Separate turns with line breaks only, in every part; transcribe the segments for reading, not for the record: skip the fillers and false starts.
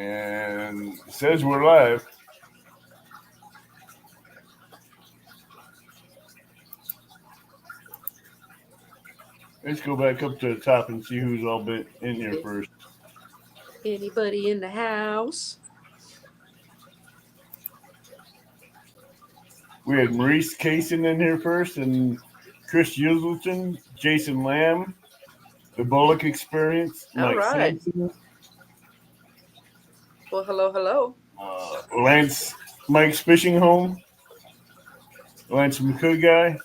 And it says we're live. Let's go back up to the top and see who's all been in here first.
Anybody in the house?
We had Maurice Kaysen in here first, and Chris Yuzelton, Jason Lamb, The Bullock Experience,
All
Mike
right.
Sampson,
Well, hello.
Lance Mike's Fishing Home, Lance McCoy.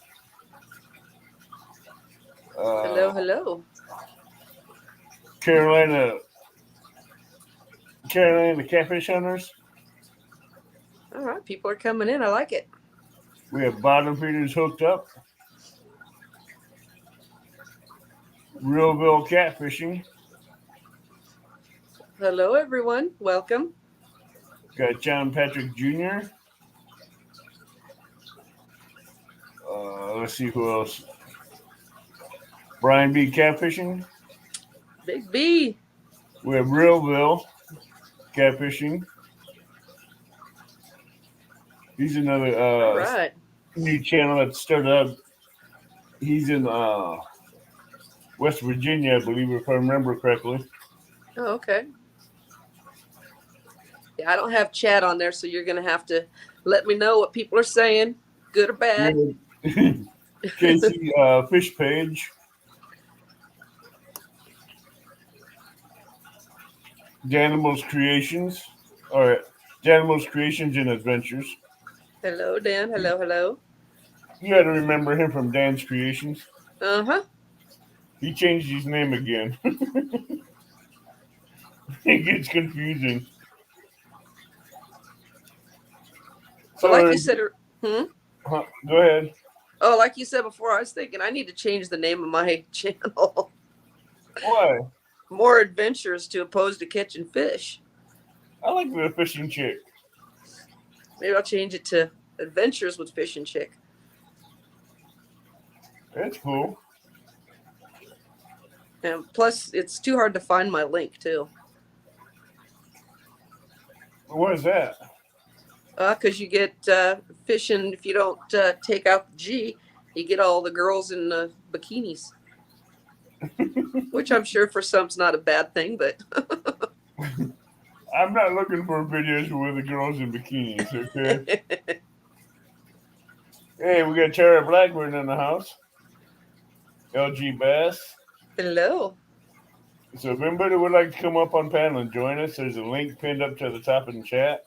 Hello.
Carolina Catfish Hunters.
All right, people are coming in. I like it.
We have Bottom Feeders Hooked Up, Realville Catfishing.
Hello, everyone. Welcome.
Got John Patrick Jr. Let's see who else. Brian B. Catfishing.
Big B.
We have Realville Catfishing. He's another
All right.
new channel that started up. He's in West Virginia, I believe, if I remember correctly.
Oh, okay. Yeah, I don't have chat on there, so you're going to have to let me know what people are saying, good or bad.
Casey Fish Page. Danimals Creations. All right. Danimals Creations and Adventures.
Hello, Dan. Hello.
You got to remember him from Dan's Creations.
Uh-huh.
He changed his name again. It gets confusing.
So, like you said,
Go ahead.
Oh, like you said before, I was thinking I need to change the name of my channel.
Why?
More adventures to opposed to catching fish.
I like the fishing chick.
Maybe I'll change it to Adventures with Fish and Chick.
That's cool.
And plus, it's too hard to find my link, too.
What is that?
Because you get fishing, if you don't take out the G, you get all the girls in bikinis. Which I'm sure for some's not a bad thing, but...
I'm not looking for videos with the girls in bikinis, okay? Hey, we got Tara Blackburn in the house. LG Bass.
Hello.
So if anybody would like to come up on panel and join us, there's a link pinned up to the top of the chat.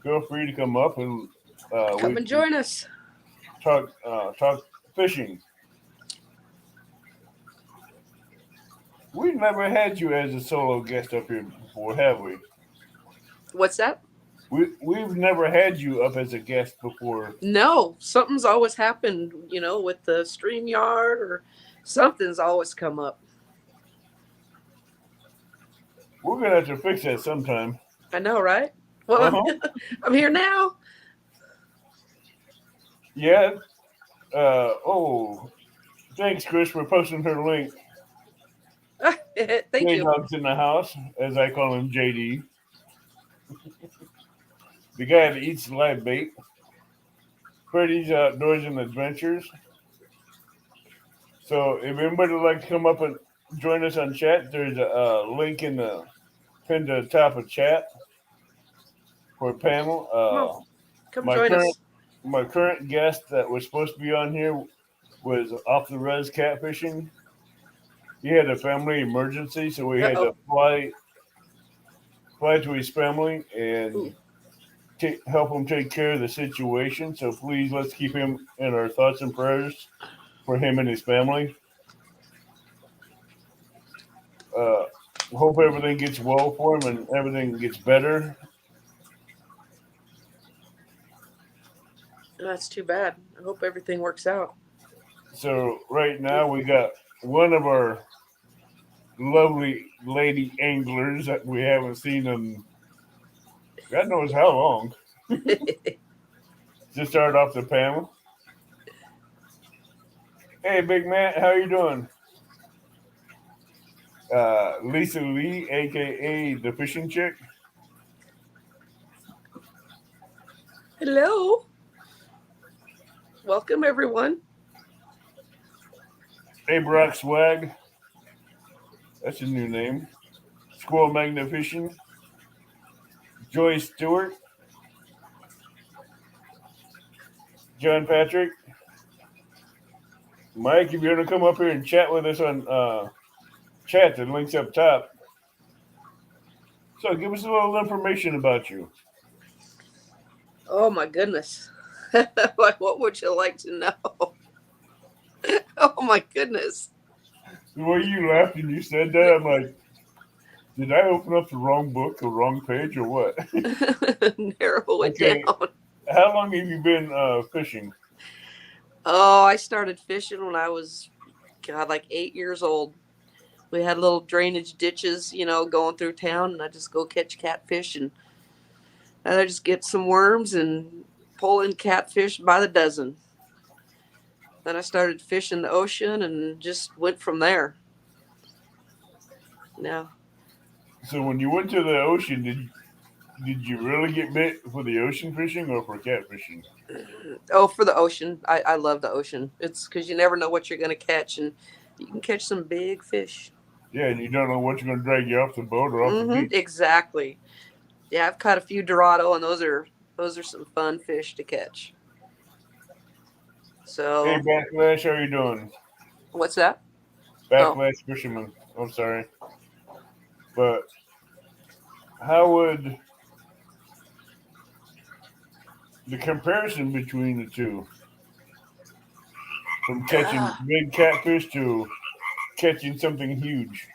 Feel free to come up and
come and join us.
Talk fishing. We've never had you as a solo guest up here before, have we?
What's that?
We've never had you up as a guest before.
No, something's always happened, with the StreamYard or something's always come up.
We're going to have to fix that sometime.
I know, right? Well, I'm here now.
Yeah. Thanks, Chris, for posting her link.
Thank you.
J-Dog's in the house, as I call him, JD. The guy that eats live bait. Freddy's Outdoors and Adventures. So if anybody would like to come up and join us on chat, there's a link in the pinned to the top of chat for a panel.
Come join us.
My current guest that was supposed to be on here was off the res catfishing. He had a family emergency, so we had to fly to his family and help him take care of the situation. So please, let's keep him in our thoughts and prayers for him and his family. Hope everything gets well for him and everything gets better.
That's too bad. I hope everything works out.
So right now we got one of our lovely lady anglers that we haven't seen in God knows how long. Just started off the panel. Hey, Big Man, how you doing? Lisa Lee, a.k.a. the Fishing Chick.
Hello. Welcome, everyone.
Brock Swag. That's a new name. Squirrel Magnificent. Joy Stewart. John Patrick. Mike, if you want to come up here and chat with us on chat, the link's up top. So give us a little information about you.
Oh my goodness. Like, what would you like to know? Oh my goodness.
The way you laughed and you said that, I'm like, did I open up the wrong book or wrong page or what?
Narrow it
Okay,
down.
how long have you been fishing?
Oh, I started fishing when I was, God, like 8 years old. We had little drainage ditches, going through town, and I just go catch catfish, and I just get some worms and pull in catfish by the dozen. Then I started fishing the ocean and just went from there. Yeah.
So when you went to the ocean, did you really get bit for the ocean fishing or for catfishing?
Oh, for the ocean. I love the ocean. It's because you never know what you're going to catch, and you can catch some big fish.
Yeah, and you don't know what's going to drag you off the boat or off the beach.
Exactly. Yeah, I've caught a few Dorado, and those are some fun fish to catch.
Hey,
So,
Backlash, how you doing?
what's that? Oh,
Backlash Fisherman. I'm sorry. But how would the comparison between the two, from catching
ah,
big catfish to catching something huge?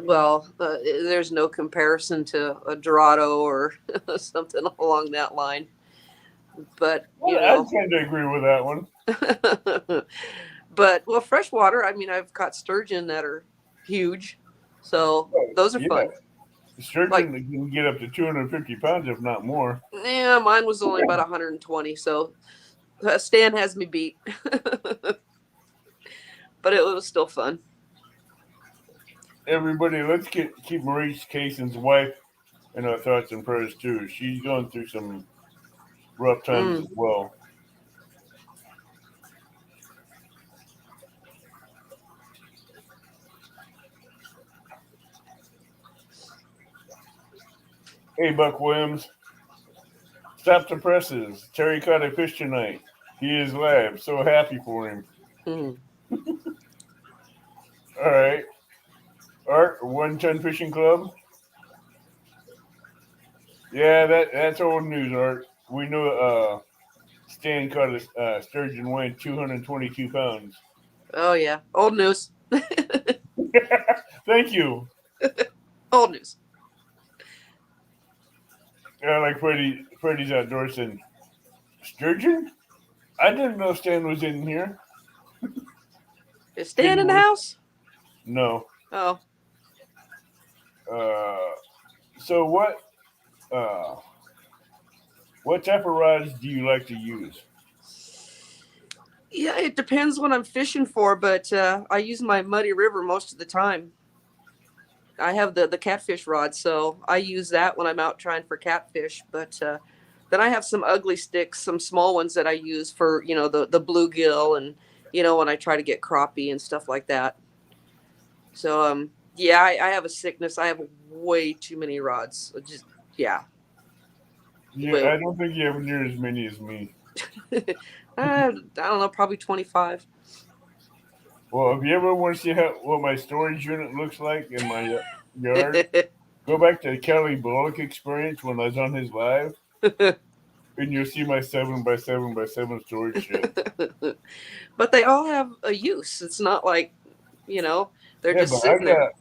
well, there's no comparison to a Dorado or something along that line. But
Well, I tend to agree with that one.
but well, freshwater. I mean, I've caught sturgeon that are huge, so
Oh,
those are
yeah,
fun. Like,
sturgeon can get up to 250 pounds, if not more.
yeah, mine was only about 120, so Stan has me beat. But it was still fun.
Everybody, let's keep Maurice Cason's wife in our thoughts and prayers too. She's going through some rough times as
Mm.
well. Hey, Buck Williams, stop the presses. Terry caught a fish tonight. He is live. So happy for him.
Mm.
All right. Art, 1 Ton Fishing Club. Yeah, that's old news, Art. We know Stan caught a sturgeon weighing 222 pounds.
Oh yeah, old news.
Thank you.
Old news.
Like Freddie's outdoors saying, sturgeon? I didn't know Stan was in here.
Is Stan
Didn't
in the
we?
house?
No.
Oh,
Uh, so uh, what type of rods do you like to use?
yeah. It depends what I'm fishing for, but I use my Muddy River most of the time. I have the catfish rod, so I use that when I'm out trying for catfish. But then I have some ugly sticks, some small ones that I use for the bluegill and when I try to get crappie and stuff like that. So yeah, I have a sickness. I have way too many rods. Just yeah,
Yeah,
way.
I don't think you have near as many as me.
I don't know, probably 25.
Well, if you ever want to see what my storage unit looks like in my yard, go back to the Kelly Bullock experience when I was on his live, and you'll see my 7x7x7 storage shed.
But they all have a use. It's not like you know they're
Yeah,
just
but
sitting there.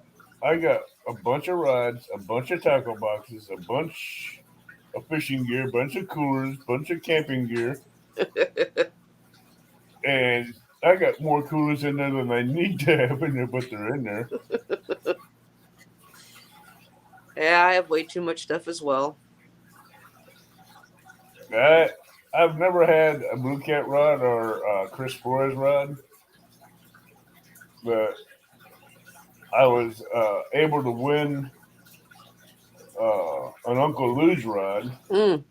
I got a bunch of rods, a bunch of tackle boxes, a bunch of fishing gear, a bunch of coolers, a bunch of camping gear, and I got more coolers in there than I need to have in there, but they're in there.
Yeah, I have way too much stuff as well.
I I've never had a blue cat rod or a Chris Flores rod, but I was able to win an Uncle Lou's rod,
Mm.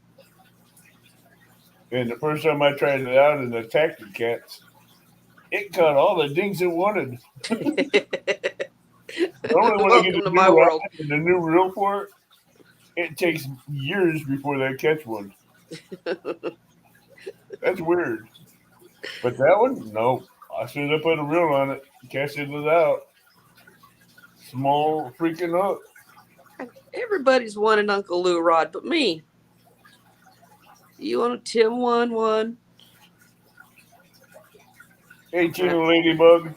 And the first time I tried it out and attacked the cats, it caught all the dings it wanted. Normally, when I get
Welcome to
a
my
new rod
world.
and a new reel for it, it takes years before they catch one. That's weird. But that one, nope. As soon as I put a reel on it, casted it out. Small freaking hook.
Everybody's wanting Uncle Lou rod, but me. You want a Tim 1-1?
Hey, Tina Ladybug.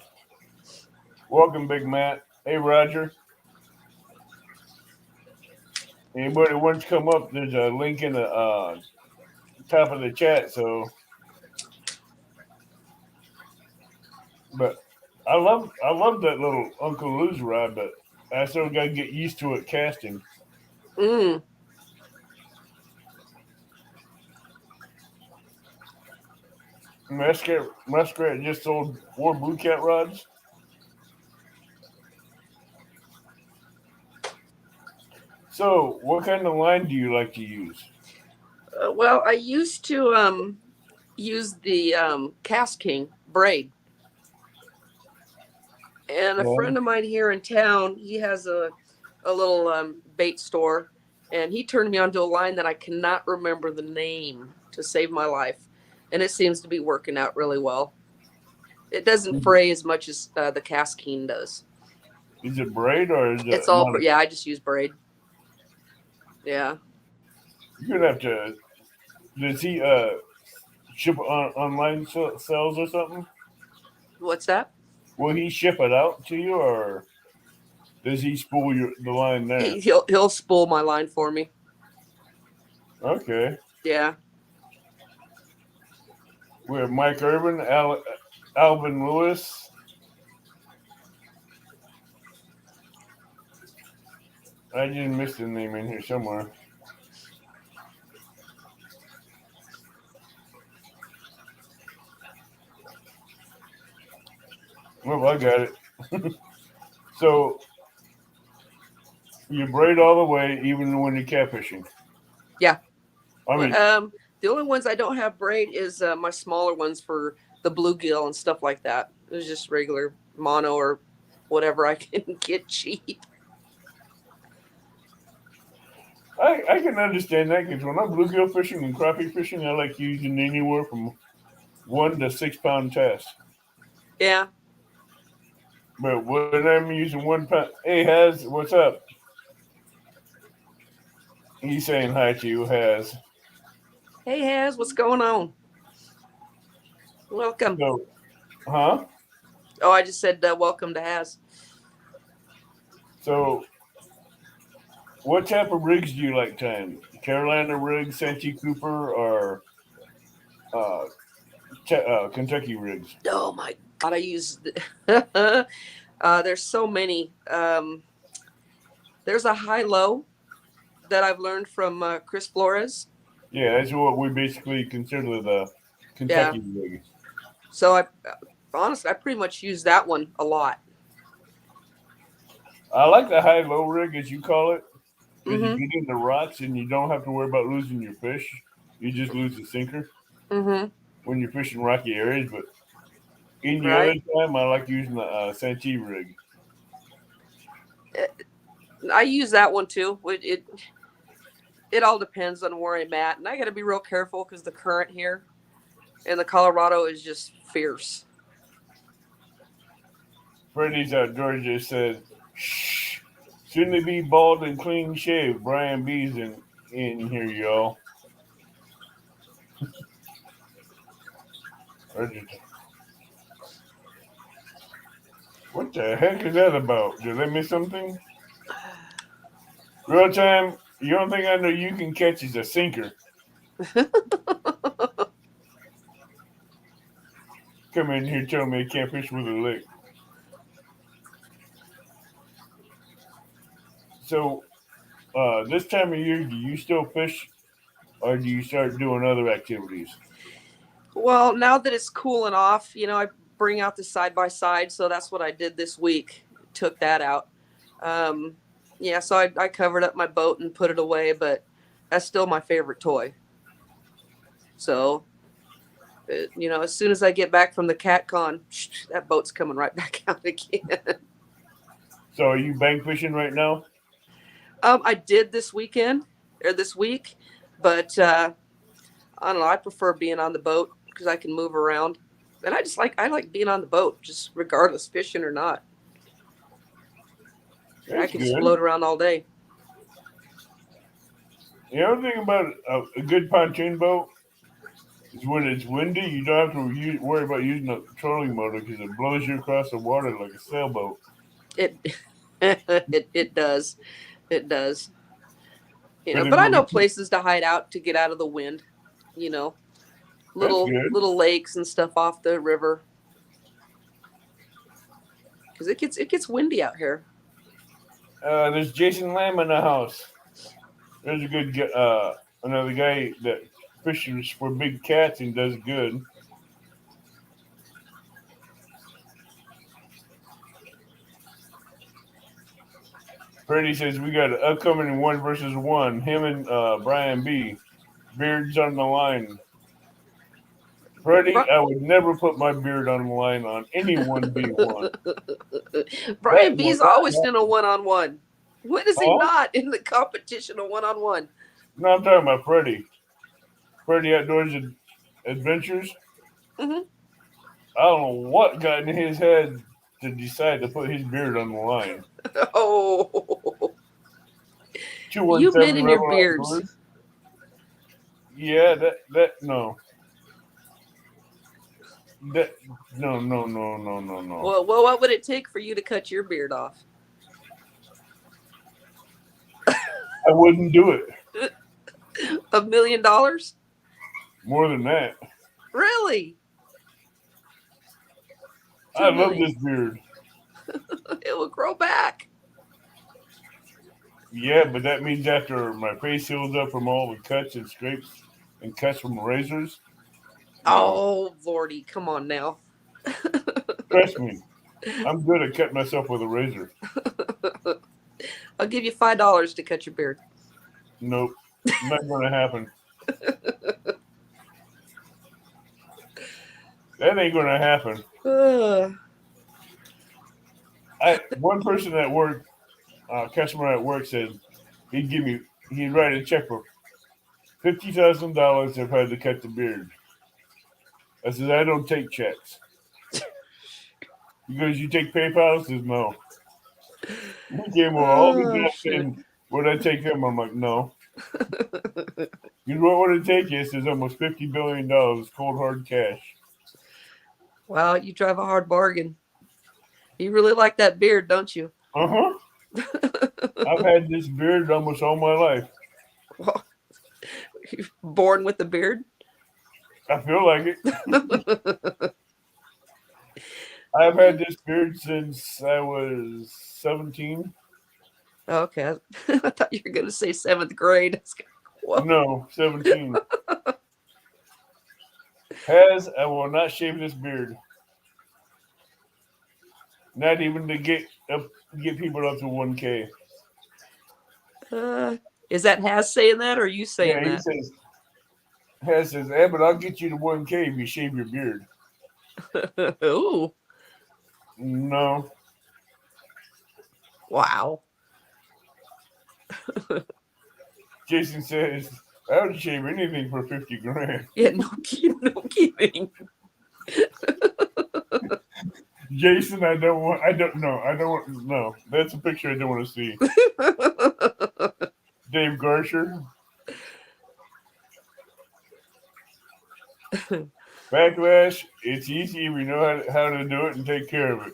Welcome, Big Matt. Hey, Roger. Anybody wants to come up, there's a link in the top of the chat. So, but I love that little Uncle Lou's rod, but I still got to get used to it casting.
Mm.
Muskrat just sold 4 blue cat rods. So, what kind of line do you like to use?
Well, I used to use the Cast King braid. And a
Yeah.
friend of mine here in town, he has a little bait store, and he turned me onto a line that I cannot remember the name to save my life, and it seems to be working out really well. It doesn't fray as much as the Cast King does.
Is it braid or is
It's
it
all
mono?
yeah. I just use braid. Yeah.
You're gonna have to. Does he ship online sales or something?
What's that?
Will he ship it out to you, or does he spool the line there?
He'll spool my line for me.
Okay.
Yeah.
We have Mike Urban, Alvin Lewis. I just missed a name in here somewhere. Well, I got it. So you braid all the way, even when you're catfishing.
Yeah.
I mean,
The only ones I don't have braid is my smaller ones for the bluegill and stuff like that. It was just regular mono or whatever I can get cheap.
I can understand that because when I'm bluegill fishing and crappie fishing, I like using anywhere from 1 to 6 pound test.
Yeah.
But when I'm using 1 pound, hey Has, what's up? He's saying hi to you, Has.
Hey, Has, what's going on? Welcome.
So, huh?
Oh, I just said welcome to Has.
So, what type of rigs do you like tying? Carolina rigs, Santee Cooper, or uh, Kentucky rigs?
Oh my God, I use. There's so many. There's a high low that I've learned from Chris Flores.
Yeah, that's what we basically consider the
Yeah.
Kentucky rig.
So I honestly, I pretty much use that one a lot.
I like the high low rig, as you call it, because you
Mm-hmm.
get in the rocks and you don't have to worry about losing your fish. You just lose the sinker
Mm-hmm.
when you're fishing rocky areas. But any other
Right.
time, I like using the Santee rig.
I use that one too. It all depends on where I'm at, and I got to be real careful because the current here in the Colorado is just fierce.
Freddy's outdoors just said, "Shh, soon to be bald and clean shaved." Brian B's in here, y'all. What the heck is that about? Did I miss something? Real time. The only thing I know you can catch is a sinker. Come in here telling me I can't fish with a lick. So, this time of year, do you still fish or do you start doing other activities?
Well, now that it's cooling off, I bring out the side by side, so that's what I did this week. Took that out. Um, yeah, so I covered up my boat and put it away, but that's still my favorite toy. So, as soon as I get back from the cat con, that boat's coming right back out again.
So are you bank fishing right now?
I did this weekend or this week, but I don't know. I prefer being on the boat because I can move around, and I like being on the boat, just regardless fishing or not. I
That's
can just
good.
float around all day.
The other thing about a good pontoon boat is when it's windy, you don't have to worry about using a trolling motor because it blows you across the water like a sailboat.
It it does. It does.
But
But I know places to hide out to get out of the wind. You know,
that's
little
good.
little lakes and stuff off the river because it gets windy out here.
There's Jason Lamb in the house. There's a good another guy that fishes for big cats and does good. Freddie says we got an upcoming 1 versus 1. Him and Brian B. Beards on the line. Freddie, I would never put my beard on the line on any 1v1.
Brian B's always in a one-on-one. When is he
Huh?
not in the competition a one-on-one?
No, I'm talking about Freddie. Freddie Outdoors Adventures.
Hmm.
I don't know what got in his head to decide to put his beard on the line.
Oh, you
217
men and your
Rebel
beards.
Outdoors. Yeah, that no. That no.
Well, what would it take for you to cut your beard off?
I wouldn't do it.
$1 million?
More than that.
Really?
I love
million.
this beard.
It will grow back.
Yeah, but that means after my face heals up from all the cuts and scrapes and cuts from razors.
Oh, Lordy, come on now.
Trust me, I'm good at cutting myself with a razor.
I'll give you $5 to cut your beard.
Nope, not going to happen. That ain't going to happen. One person at work, customer at work said he'd write a check for $50,000 if I had to cut the beard. I said, I don't take checks. He goes, you take PayPal? I says, no. He came over all the time saying, would I take him? I'm like, no. You know what would it take you? It says almost $50 billion cold hard cash.
Wow, you drive a hard bargain. You really like that beard, don't you?
Uh-huh. I've had this beard almost all my life.
Well, you're born with a beard?
I feel like it. I've had this beard since I was 17.
Okay. I thought you were going to say 7th grade.
No, 17. I will not shave this beard. Not even to get people up to 1K.
Is that Has saying that or are you saying
Yeah,
that?
Has says, hey, but I'll get you to 1K if you shave your beard.
Ooh.
No.
Wow.
Jason says, I would shave anything for 50 grand.
Yeah, no kidding.
Jason, no. That's a picture I don't want to see. Dave Garsher. Backlash, it's easy if you know how to do it and take care of it.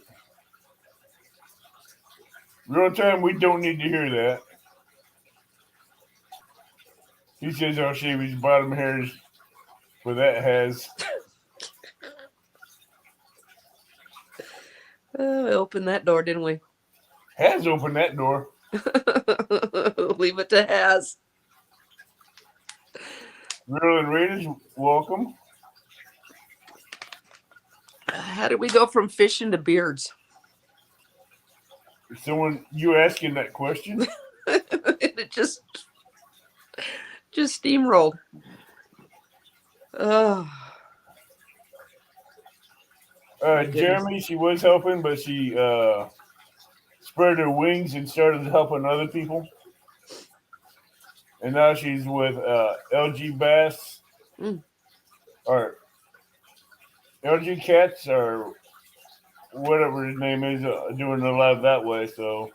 Real time, we don't need to hear that. He says I'll shave his bottom hairs for that Has.
We opened that door, didn't we?
Has opened that door.
Leave it to Has.
Real and Raiders, welcome.
How did we go from fishing to beards?
Someone, you asking that question?
It just steamrolled. Oh, my goodness.
Jeremy, she was helping, but she spread her wings and started helping other people. And now she's with LG Bass
Mm.
or LG Cats or whatever his name is, doing a lot that way. So,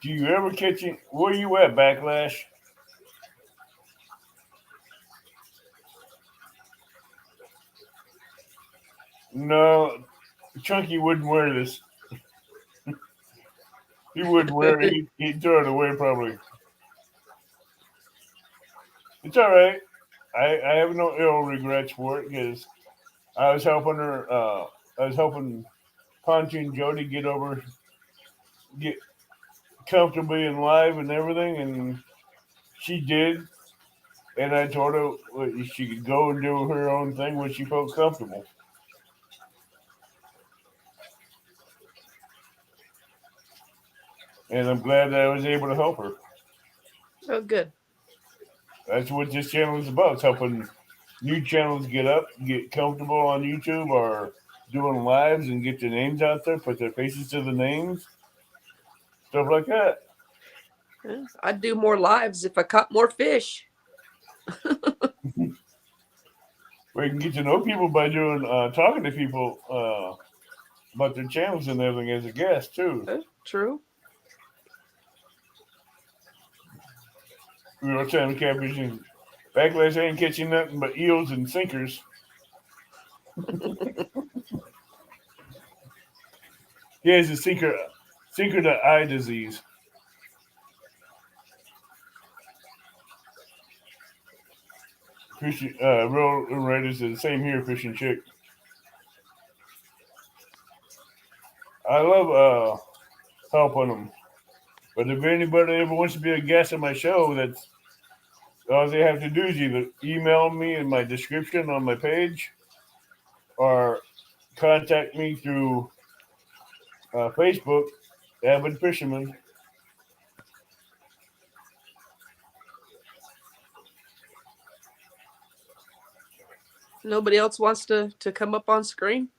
do you ever catch it? Where you at, Backlash? No, Chunky wouldn't wear this. He wouldn't wear it. He'd throw it away probably. It's all right. I have no ill regrets for it because I was helping her. I was helping Ponty and Jody get comfortably in live and everything, and she did. And I told her she could go and do her own thing when she felt comfortable. And I'm glad that I was able to help her.
Oh, good.
That's what this channel is about. It's helping new channels get up, get comfortable on YouTube, or doing lives and get their names out there, put their faces to the names, stuff like that.
Yeah, I'd do more lives if I caught more fish.
We can get to know people by doing talking to people about their channels and everything as a guest too.
True.
We were trying to catfishing. Backlash ain't catching nothing but eels and sinkers. He has a sinker to eye disease. Fishing, real Raiders is the same here. Fishing chick. I love helping them. But if anybody ever wants to be a guest on my show, that's all they have to do is either email me in my description on my page or contact me through Facebook, Avid Fisherman.
Nobody else wants to come up on screen?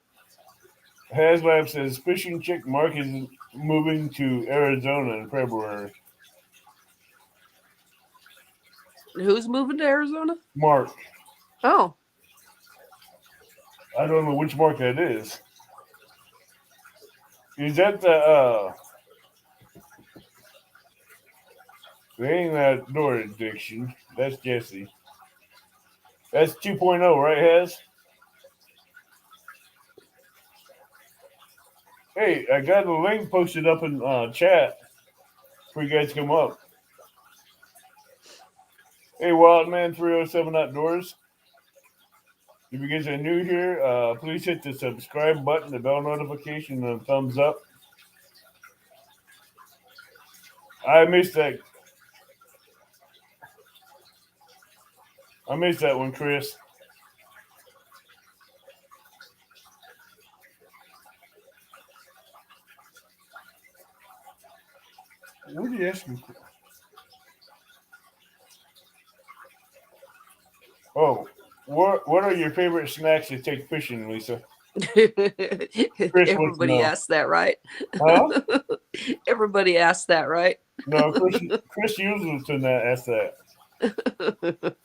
Haslab says Fishing Chick Mark is moving to Arizona in February.
Who's moving to Arizona?
Mark.
Oh.
I don't know which Mark that is. Is that they ain't that door addiction? That's Jesse. That's 2.0, right, Has? Hey, I got a link posted up in chat for you guys to come up. Hey, Wildman 307 Outdoors. If you guys are new here, please hit the subscribe button, the bell notification, and the thumbs up. I missed that. I missed that one, Chris. What are you asking for? Oh, what are your favorite snacks to take fishing, Lisa?
Everybody asks that, right?
Huh?
Everybody asks that, right?
No, Chris Uselton asks that.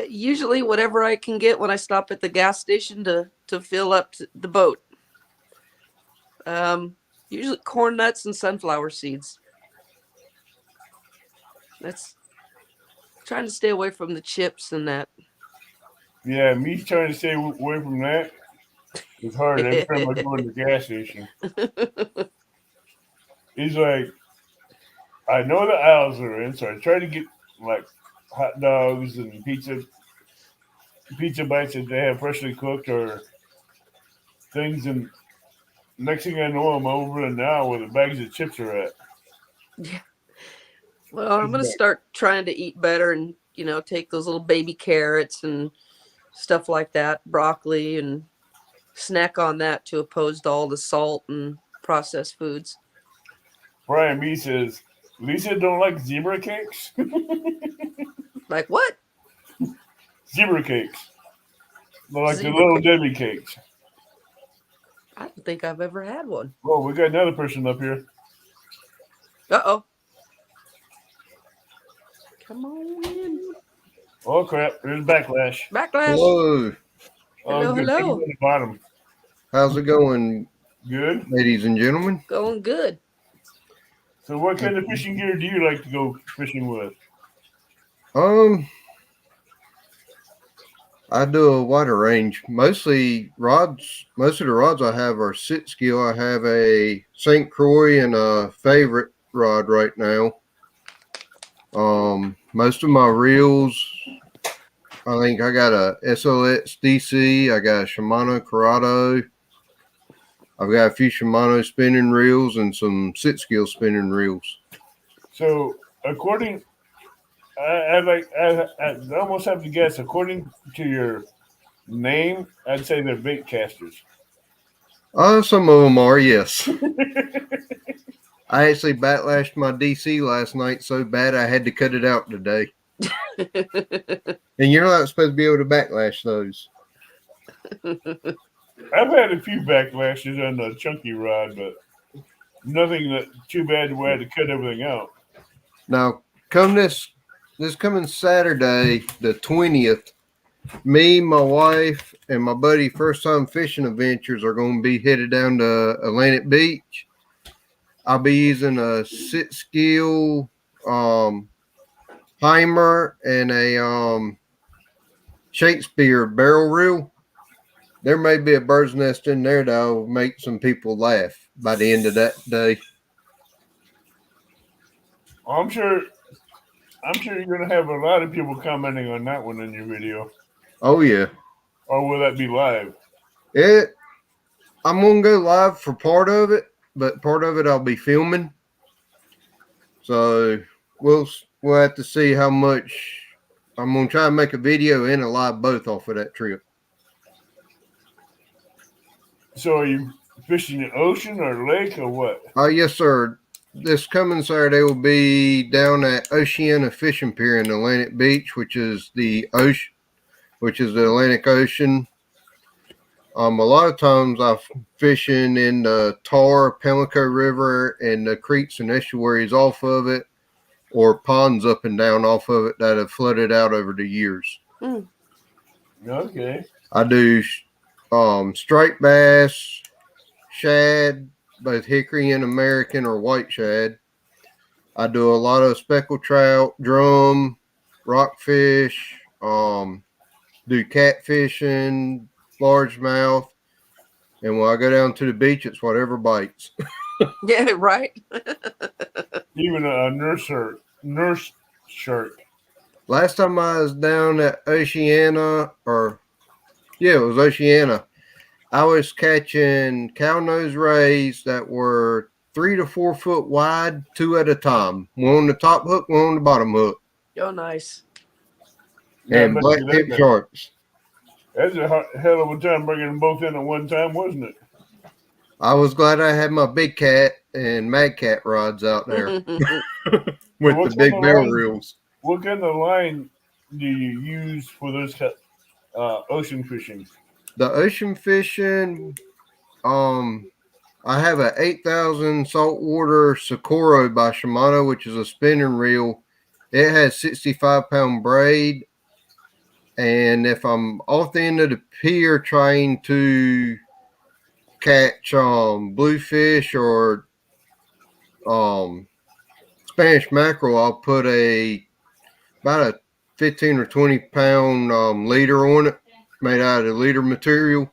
Usually, whatever I can get when I stop at the gas station to fill up the boat. Usually corn nuts and sunflower seeds. That's trying to stay away from the chips and that.
Yeah, me trying to stay away from that. It's hard every time I go to the gas station. He's like, I know the aisles are in, so I try to get like hot dogs and pizza bites that they have freshly cooked or things, and next thing I know, I'm over an hour where the bags of chips are at.
Yeah. Well, I'm gonna start trying to eat better and take those little baby carrots and stuff like that, broccoli, and snack on that to oppose to all the salt and processed foods.
Brian B says Lisa don't like zebra cakes?
Like what?
Zebra cakes. They're like the
Zebra
little
cake.
Debbie cakes.
I don't think I've ever had one.
Oh, we got another person up here.
Uh-oh. Come on in.
Oh, crap. There's backlash.
Backlash.
Hello.
Oh,
Hello,
good.
hello.
On the bottom.
How's it going,
Good.
ladies and gentlemen?
Going good.
So what kind of fishing gear do you like to go fishing with?
I do a wider range. Mostly rods. Most of the rods I have are sit skill. I have a St. Croix and a favorite rod right now. Most of my reels, I think I got a SLX DC. I got a Shimano Corrado. I've got a few Shimano spinning reels and some sit skill spinning reels.
So according, I almost have to guess. According to your name, I'd say they're bait casters.
Some of them are, yes. I actually backlashed my DC last night so bad I had to cut it out today. And you're not supposed to be able to backlash those.
I've had a few backlashes on the chunky rod, but nothing that too bad where I had to cut everything out.
Now, come this coming Saturday, the 20th, me, my wife, and my buddy First Time Fishing Adventures are going to be headed down to Atlantic Beach. I'll be using a sit skill Heimer and a Shakespeare barrel reel. There may be a bird's nest in there that will make some people laugh by the end of that day.
I'm sure you're going to have a lot of people commenting on that one in your video.
Oh yeah.
Or will that be live?
I'm gonna go live for part of it, but part of it I'll be filming. So we'll have to see how much. I'm gonna try and make a video and a live both off of that trip.
So are you fishing the ocean or lake or what?
Yes, sir. This coming Saturday will be down at Oceana Fishing Pier in Atlantic Beach, which is the Atlantic Ocean. A lot of times I'm fishing in the Tar, Pamlico River, and the creeks and estuaries off of it, or ponds up and down off of it that have flooded out over the years.
Okay.
I do striped bass, shad, both hickory and American or white shad. I do a lot of speckled trout, drum, rockfish, do catfishing, largemouth, and when I go down to the beach, it's whatever bites.
Yeah, right.
Even a nurse shirt.
Last time I was down at Oceana, it was Oceana, I was catching cow nose rays that were 3 to 4 foot wide, 2 at a time. One on the top hook, one on the bottom hook.
Oh, nice.
And black tip sharks.
That's a hell of a time bringing them both in at one time, wasn't it?
I was glad I had my big cat and mad cat rods out there with the big barrel reels.
What kind of line do you use for those ocean fishing?
The ocean fishing, I have a 8,000 saltwater Socorro by Shimano, which is a spinning reel. It has 65-pound braid. And if I'm off the end of the pier trying to catch bluefish or Spanish mackerel, I'll put about a 15 or 20-pound leader on it, made out of leader material.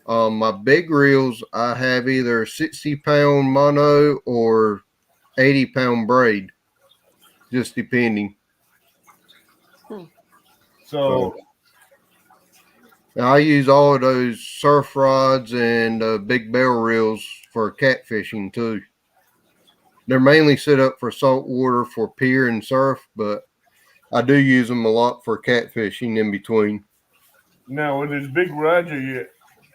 My big reels, I have either 60-pound mono or 80-pound braid, just depending.
So
I use all of those surf rods and big barrel reels for catfishing too. They're mainly set up for saltwater for pier and surf, but I do use them a lot for catfishing in between.
now with this big rods, are you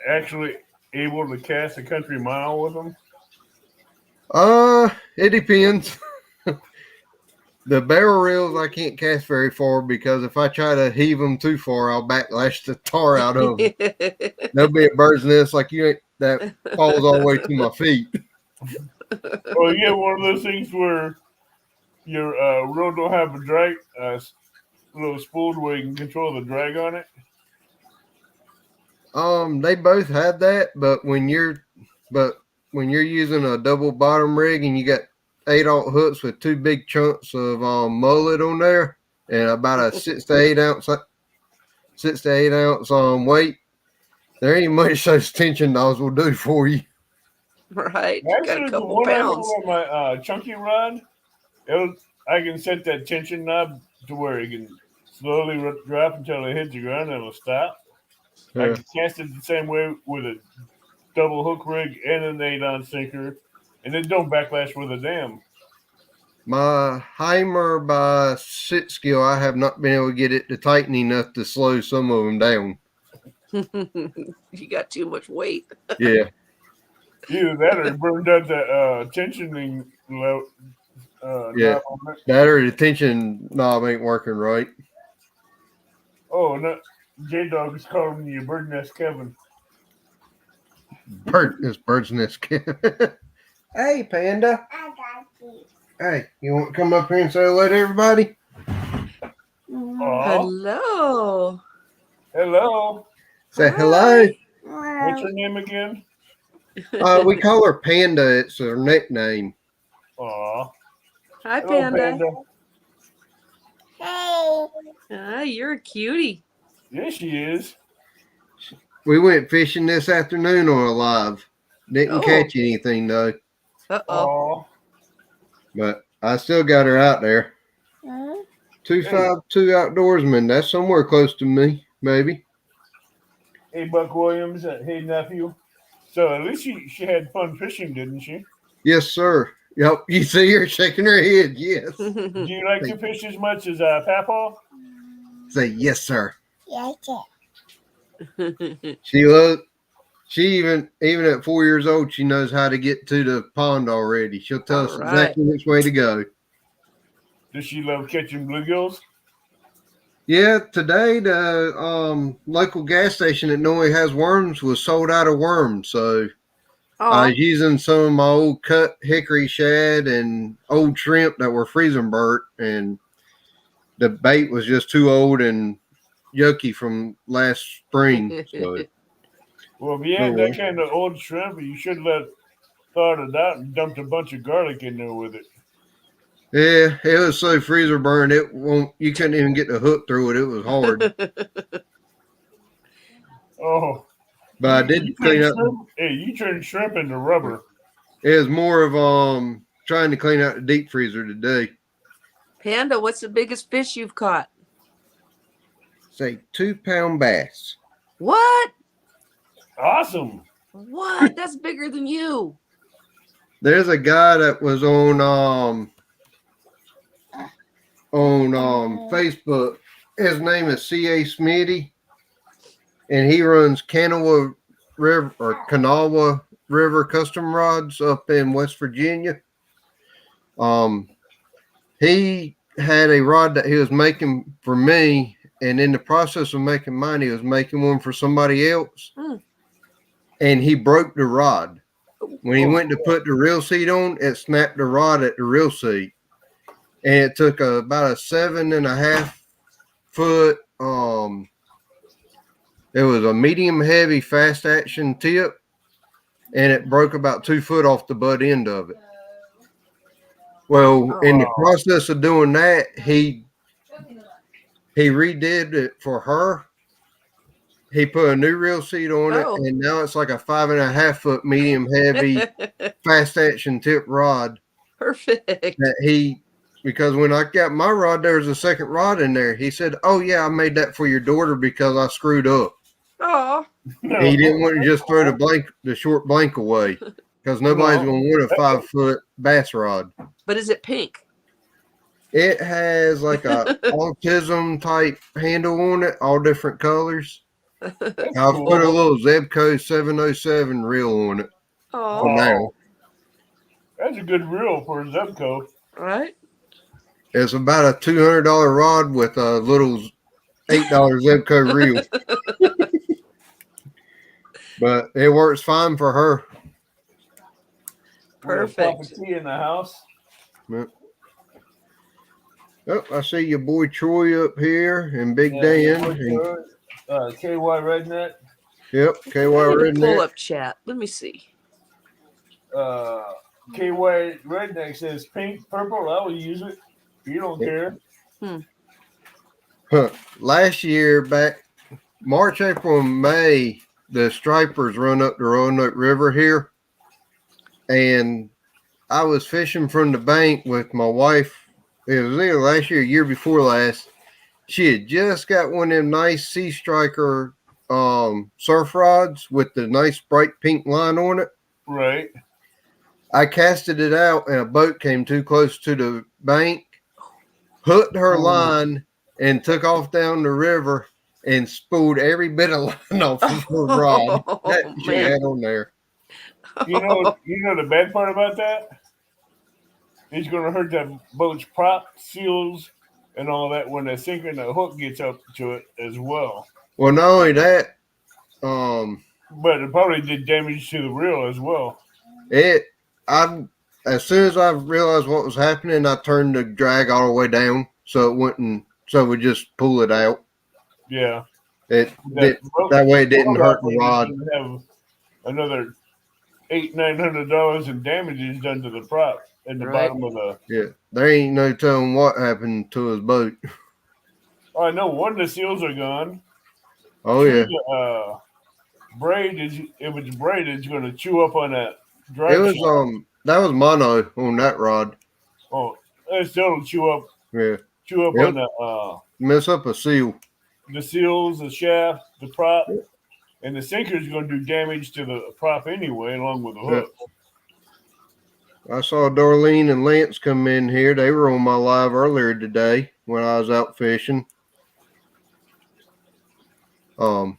actually able to cast a country mile with them?
It depends. The barrel reels I can't cast very far because if I try to heave them too far, I'll backlash the tar out of them. There'll be a bird's nest like you ain't that falls all the way to my feet.
Well, you have one of those things where your reel don't have a drag, little spool where you can control the drag on it.
They both have that, but when you're using a double bottom rig and you got 8/0 hooks with two big chunks of mullet on there and about a 6 to 8 ounce weight, there ain't much those tension knobs will do for you.
Right. You got a
Actually, the
couple
one I have
pounds.
on my chunky rod, I can set that tension knob to where it can slowly drop until it hits the ground and it'll stop. I can cast it the same way with a double hook rig and an 8-ounce sinker, and it don't backlash with a dam.
My Heimer by 6 skill, I have not been able to get it to tighten enough to slow some of them down.
You got too much weight.
Yeah.
Either that or it burned out the tensioning knob on it.
That or the tension knob ain't working right.
Oh, no. J-Dog is calling you Bird Nest Kevin.
Bird's nest. Hey, Panda.
I got you.
Hey, you want to come up here and say hello to everybody?
Aw.
Hello.
Hello.
Say
Hi.
hello.
What's her name again?
We call her Panda. It's her nickname.
Aw.
Hi,
Hello,
Panda.
Hey.
Hi, you're a cutie.
Yes, she is.
We went fishing this afternoon on a live. Didn't
Oh.
catch anything though,
Uh-oh.
Aw.
but I still got her out there.
Huh?
252 outdoorsman. That's somewhere close to me, maybe.
Hey, Buck Williams. Hey, nephew. So at least she had fun fishing, didn't she?
Yes, sir. Yep. You see her shaking her head. Yes.
Do you like to fish as much as Papaw?
Say yes, sir.
Yes,
She loves. She even at 4 years old, she knows how to get to the pond already. She'll tell us
All right.
exactly which way to go.
Does she love catching bluegills?
Yeah, today the local gas station that normally has worms was sold out of worms. So I
Oh,
was using some of my old cut hickory shad and old shrimp that were freezing burnt, and the bait was just too old and yucky from last spring. So
Well, if you had that kind of old shrimp, you should have thawed it out and dumped a bunch of garlic in there with it.
yeah, it was so freezer burned you couldn't even get the hook through it. It was hard.
Oh.
But I did clean up.
Hey, you turned shrimp into rubber.
It was more of trying to clean out the deep freezer today.
Panda, what's the biggest fish you've caught?
Say 2-pound bass.
What?
Awesome.
What? That's bigger than you.
There's a guy that was on Facebook. His name is C.A. Smitty, and he runs Kanawha River Custom Rods up in West Virginia. He had a rod that he was making for me, and in the process of making mine, he was making one for somebody else, and he broke the rod. When he went to put the reel seat on, it snapped the rod at the reel seat. And it took about a 7.5 foot, it was a medium heavy fast action tip, and it broke about 2 foot off the butt end of it. Well, in the process of doing that, he redid it for her. He put a new reel seat on it, and now it's like a 5.5 foot medium heavy fast action tip rod.
Perfect.
That because when I got my rod, there was a second rod in there. He said, "Oh yeah, I made that for your daughter because I screwed up."
Oh.
He didn't want to just throw the short blank away because nobody's going to want a 5 foot bass rod.
But is it pink?
It has like a autism type handle on it, all different colors. I've put a little Zebco 707 reel on it.
Oh,
for now.
That's a good reel for a Zebco.
right.
It's about a $200 rod with a little $8 Zebco reel. But it works fine for her.
Perfect.
With a cup of tea in the house.
Yep. Oh, I see your boy Troy up here and Big Dan.
KY Redneck.
Yep, KY
Pull
Redneck.
up chat. Let me see.
KY Redneck says pink, purple. I will use it. You don't care.
Huh. Last year, back March, April, and May, the stripers run up the Roanoke River here. And I was fishing from the bank with my wife. It was either last year or year before last. She had just got one of them nice Sea Striker surf rods with the nice bright pink line on it.
Right.
I casted it out and a boat came too close to the bank, hooked her line, and took off down the river and spooled every bit of line off of her rod that she had on there.
You know the bad part about that? It's going to hurt that boat's prop, seals, and all that when the sinker and the hook gets up to it as well.
Well, not only that,
but it probably did damage to the reel as well.
As soon as I realized what was happening, I turned the drag all the way down so it wouldn't. So we just pull it out.
Yeah.
That way it didn't hurt the rod.
Have another $800-900 in damages done to the prop at the bottom of the.
Yeah, there ain't no telling what happened to his boat.
I know one of the seals are gone.
Oh yeah.
Braid is if it's braided, it's going to chew up on that. Drag
it was
shot.
That was mono on that rod.
Oh, it still chew up.
Yeah.
Chew up on the
mess up a seal.
The seals, the shaft, the prop, and the sinker is going to do damage to the prop anyway, along with the hook.
I saw Darlene and Lance come in here. They were on my live earlier today when I was out fishing. I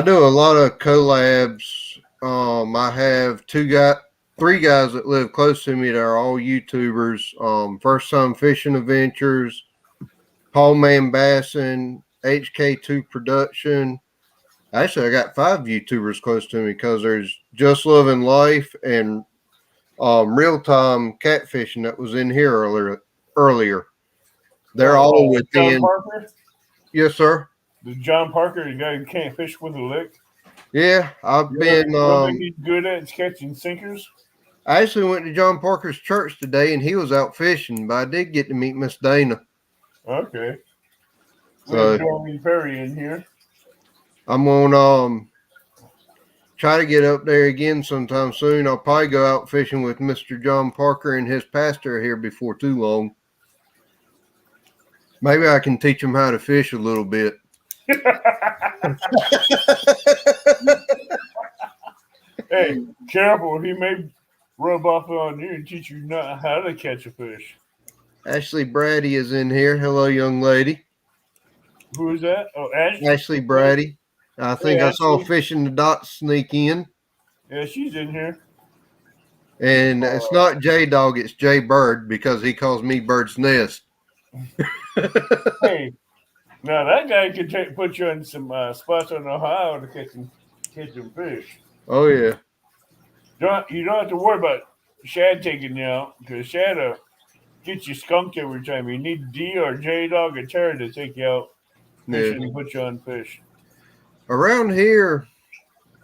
do a lot of collabs. I have three guys that live close to me that are all YouTubers. First Time Fishing Adventures, Paul Man Bassin, HK2 Production. Actually, I got 5 YouTubers close to me because there's Just Living Life and Real Time Catfishing that was in here earlier. They're all within.
John Parker?
Yes, sir.
The John Parker, the guy who can't fish with a lick?
Yeah, I've been.
What he's good at is catching sinkers.
I actually went to John Parker's church today, and he was out fishing, but I did get to meet Miss Dana.
Okay.
So
Doreen Perry in here.
I'm gonna try to get up there again sometime soon. I'll probably go out fishing with Mr. John Parker and his pastor here before too long. Maybe I can teach him how to fish a little bit.
Hey, careful. He may rub off on you and teach you not how to catch a fish.
Ashley Brady is in here. Hello, young lady.
Who is that? Oh, Ashley.
Ashley Brady. I think I saw Fishing the Dots sneak in.
Yeah, she's in here.
And it's not J-Dog, it's J Bird because he calls me Bird's Nest.
Hey, now that guy could put you in some spots in Ohio to catch some fish.
Oh, yeah.
You don't have to worry about Shad taking you out because Shad will get you skunked every time. You need D or J-Dog or Terry to take you out fishing and put you on fish.
Around here,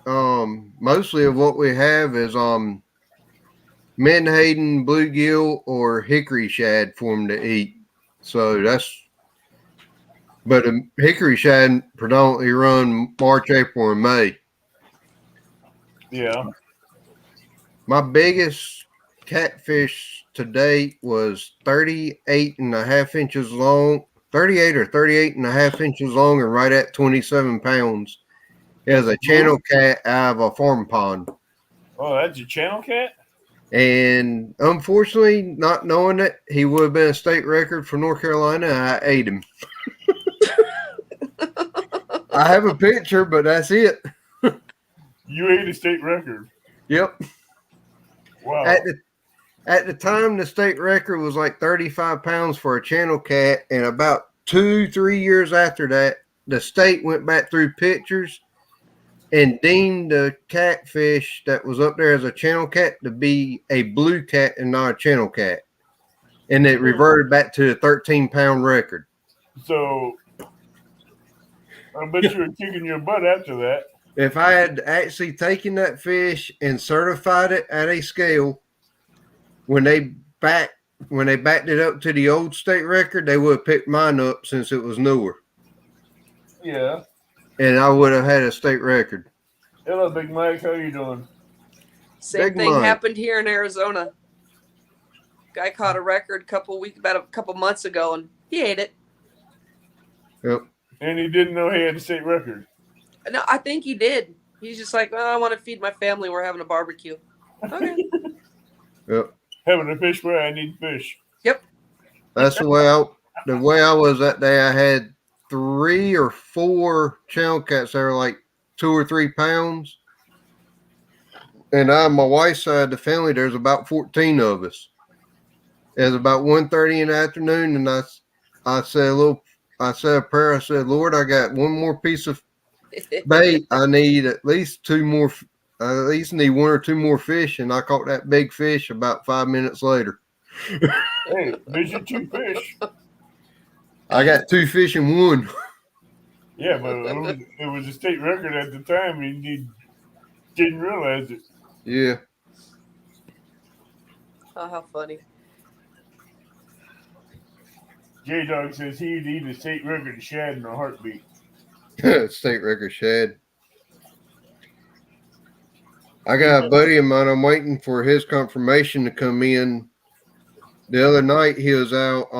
mostly of what we have is menhaden, bluegill, or hickory shad for them to eat. So but hickory shad predominantly run March, April, and May.
Yeah.
My biggest catfish to date was 38 and a half inches long, 38 or 38 and a half inches long, and right at 27 pounds. It was a channel cat out of a farm pond.
Oh, that's a channel cat?
And unfortunately, not knowing it, he would have been a state record for North Carolina. I ate him. I have a picture, but that's it.
You ate a state record.
Yep.
Wow.
At the time, the state record was like 35 pounds for a channel cat, and about 2-3 years after that, the state went back through pictures and deemed the catfish that was up there as a channel cat to be a blue cat and not a channel cat. And it reverted back to the 13-pound record.
So I bet you were kicking your butt after that.
If I had actually taken that fish and certified it at a scale, when they backed it up to the old state record, they would have picked mine up since it was newer.
Yeah.
And I would have had a state record.
Hello, Big Mike. How you doing?
Same
Big
thing
Mike.
happened here in Arizona. Guy caught a record about a couple months ago, and he ate it.
Yep.
And he didn't know he had a state record.
No, I think he did. He's just like, I want to feed my family. We're having a barbecue. Okay.
Yep.
Having a fish where I need fish.
Yep.
That's the way I was that day. I had 3 or 4 channel cats that were like 2 or 3 pounds. And on my wife's side of the family, there's about 14 of us. It was about 1:30 in the afternoon, and I said a prayer. I said, Lord, I got one more piece of bait. I need at least 2 more. I at least need 1 or 2 more fish, and I caught that big fish about 5 minutes later.
Hey, visit 2 fish.
I got 2 fish in 1.
Yeah, but it was a state record at the time, and he didn't realize it.
Yeah.
Oh, how funny.
J-Dog says he'd eat a state record shad in a heartbeat.
State record shad. I got a buddy of mine. I'm waiting for his confirmation to come in. The other night he was out.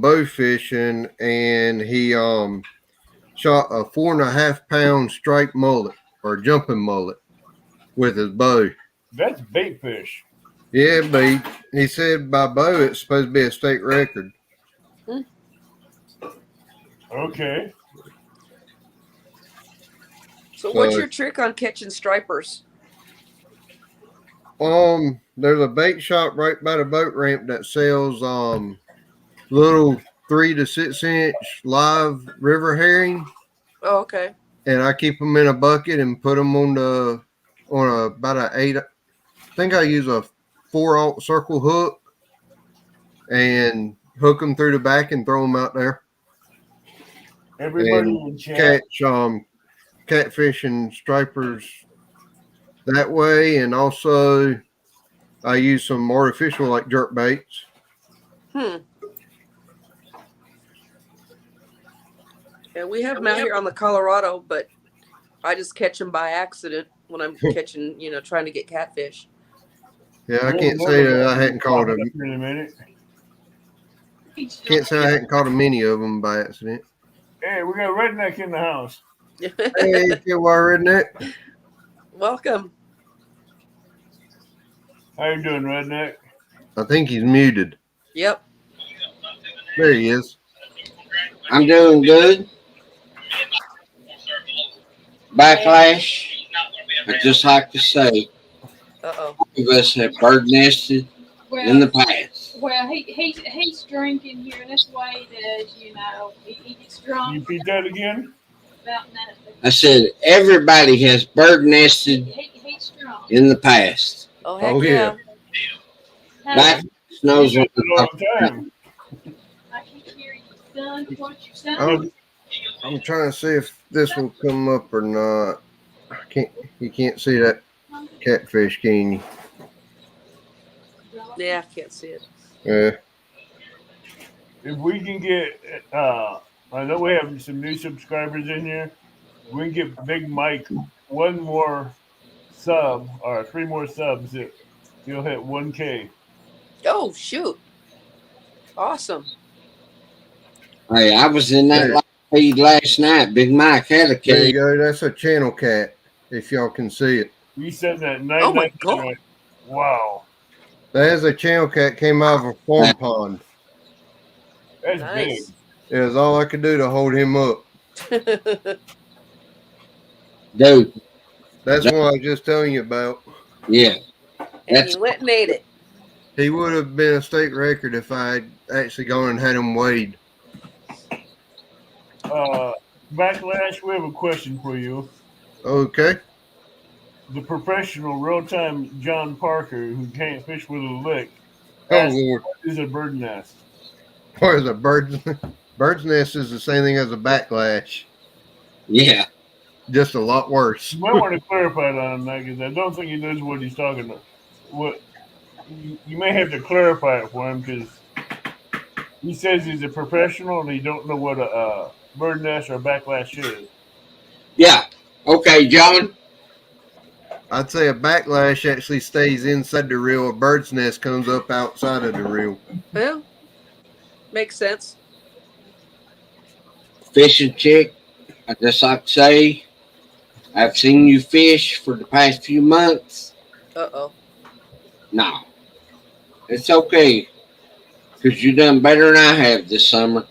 Bow fishing, and he shot a 4.5-pound striped mullet or jumping mullet with his bow.
That's bait fish.
Yeah, but he said by bow it's supposed to be a state record.
Okay.
So what's your trick on catching stripers?
There's a bait shop right by the boat ramp that sells little 3 to 6 inch live river herring.
Oh, okay.
And I keep them in a bucket and put them on about an 8. I think I use a 4/0 circle hook and hook them through the back and throw them out there.
Everybody in chat.
Catch catfish and stripers that way, and also I use some artificial like jerk baits.
Yeah, we have them out here on the Colorado, but I just catch them by accident when I'm catching, trying to get catfish.
Yeah, I can't say that I hadn't caught them.
In a minute.
Can't say I hadn't caught many of them by accident.
Hey, we got Redneck in the house.
Hey, Redneck.
Welcome.
How you doing, Redneck?
I think he's muted.
Yep.
There he is.
I'm doing good. Backlash. I'd just like to say,
Uh-oh.
of us have bird nested in the past.
Well, he's drinking here, and that's why he does, He gets drunk.
You repeat that again?
About nothing.
I said everybody has bird nested
He's drunk.
in the past.
Oh, heck
Oh, yeah.
Backlash knows what
A long time.
I can't hear you, son. What you saying?
I'm trying to see if this will come up or not. You can't see that catfish, can you?
Yeah, I can't see it.
Yeah.
If we can get, I know we have some new subscribers in here. We can get Big Mike 1 more sub or 3 more subs. He'll hit 1K.
Oh, shoot. Awesome.
Hey, I was in that live feed last night. Big Mike had a
There you
cat.
go. That's a channel cat, if y'all can see it.
We said that
Oh, my God.
right? Wow.
That is a channel cat, came out of a farm pond.
That's
Nice.
It was all I could do to hold him up.
Dude,
That's what I was just telling you about.
Yeah.
And he went and ate it.
He would have been a state record if I had actually gone and had him weighed.
Backlash, we have a question for you.
Okay.
The professional real-time John Parker, who can't fish with a lick,
Oh
asked,
Lord.
what is a bird nest?
Or is a bird's nest is the same thing as a backlash,
Yeah.
just a lot worse.
You might want to clarify that on that because I don't think he knows what he's talking about. What you may have to clarify it for him because he says he's a professional and he don't know what a bird nest or a backlash is.
Yeah. Okay, John.
I'd say a backlash actually stays inside the reel. A bird's nest comes up outside of the reel.
Well, makes sense.
Fishing chick. I just like to say, I've seen you fish for the past few months.
Uh-oh.
No. It's okay. Because you done better than I have this summer.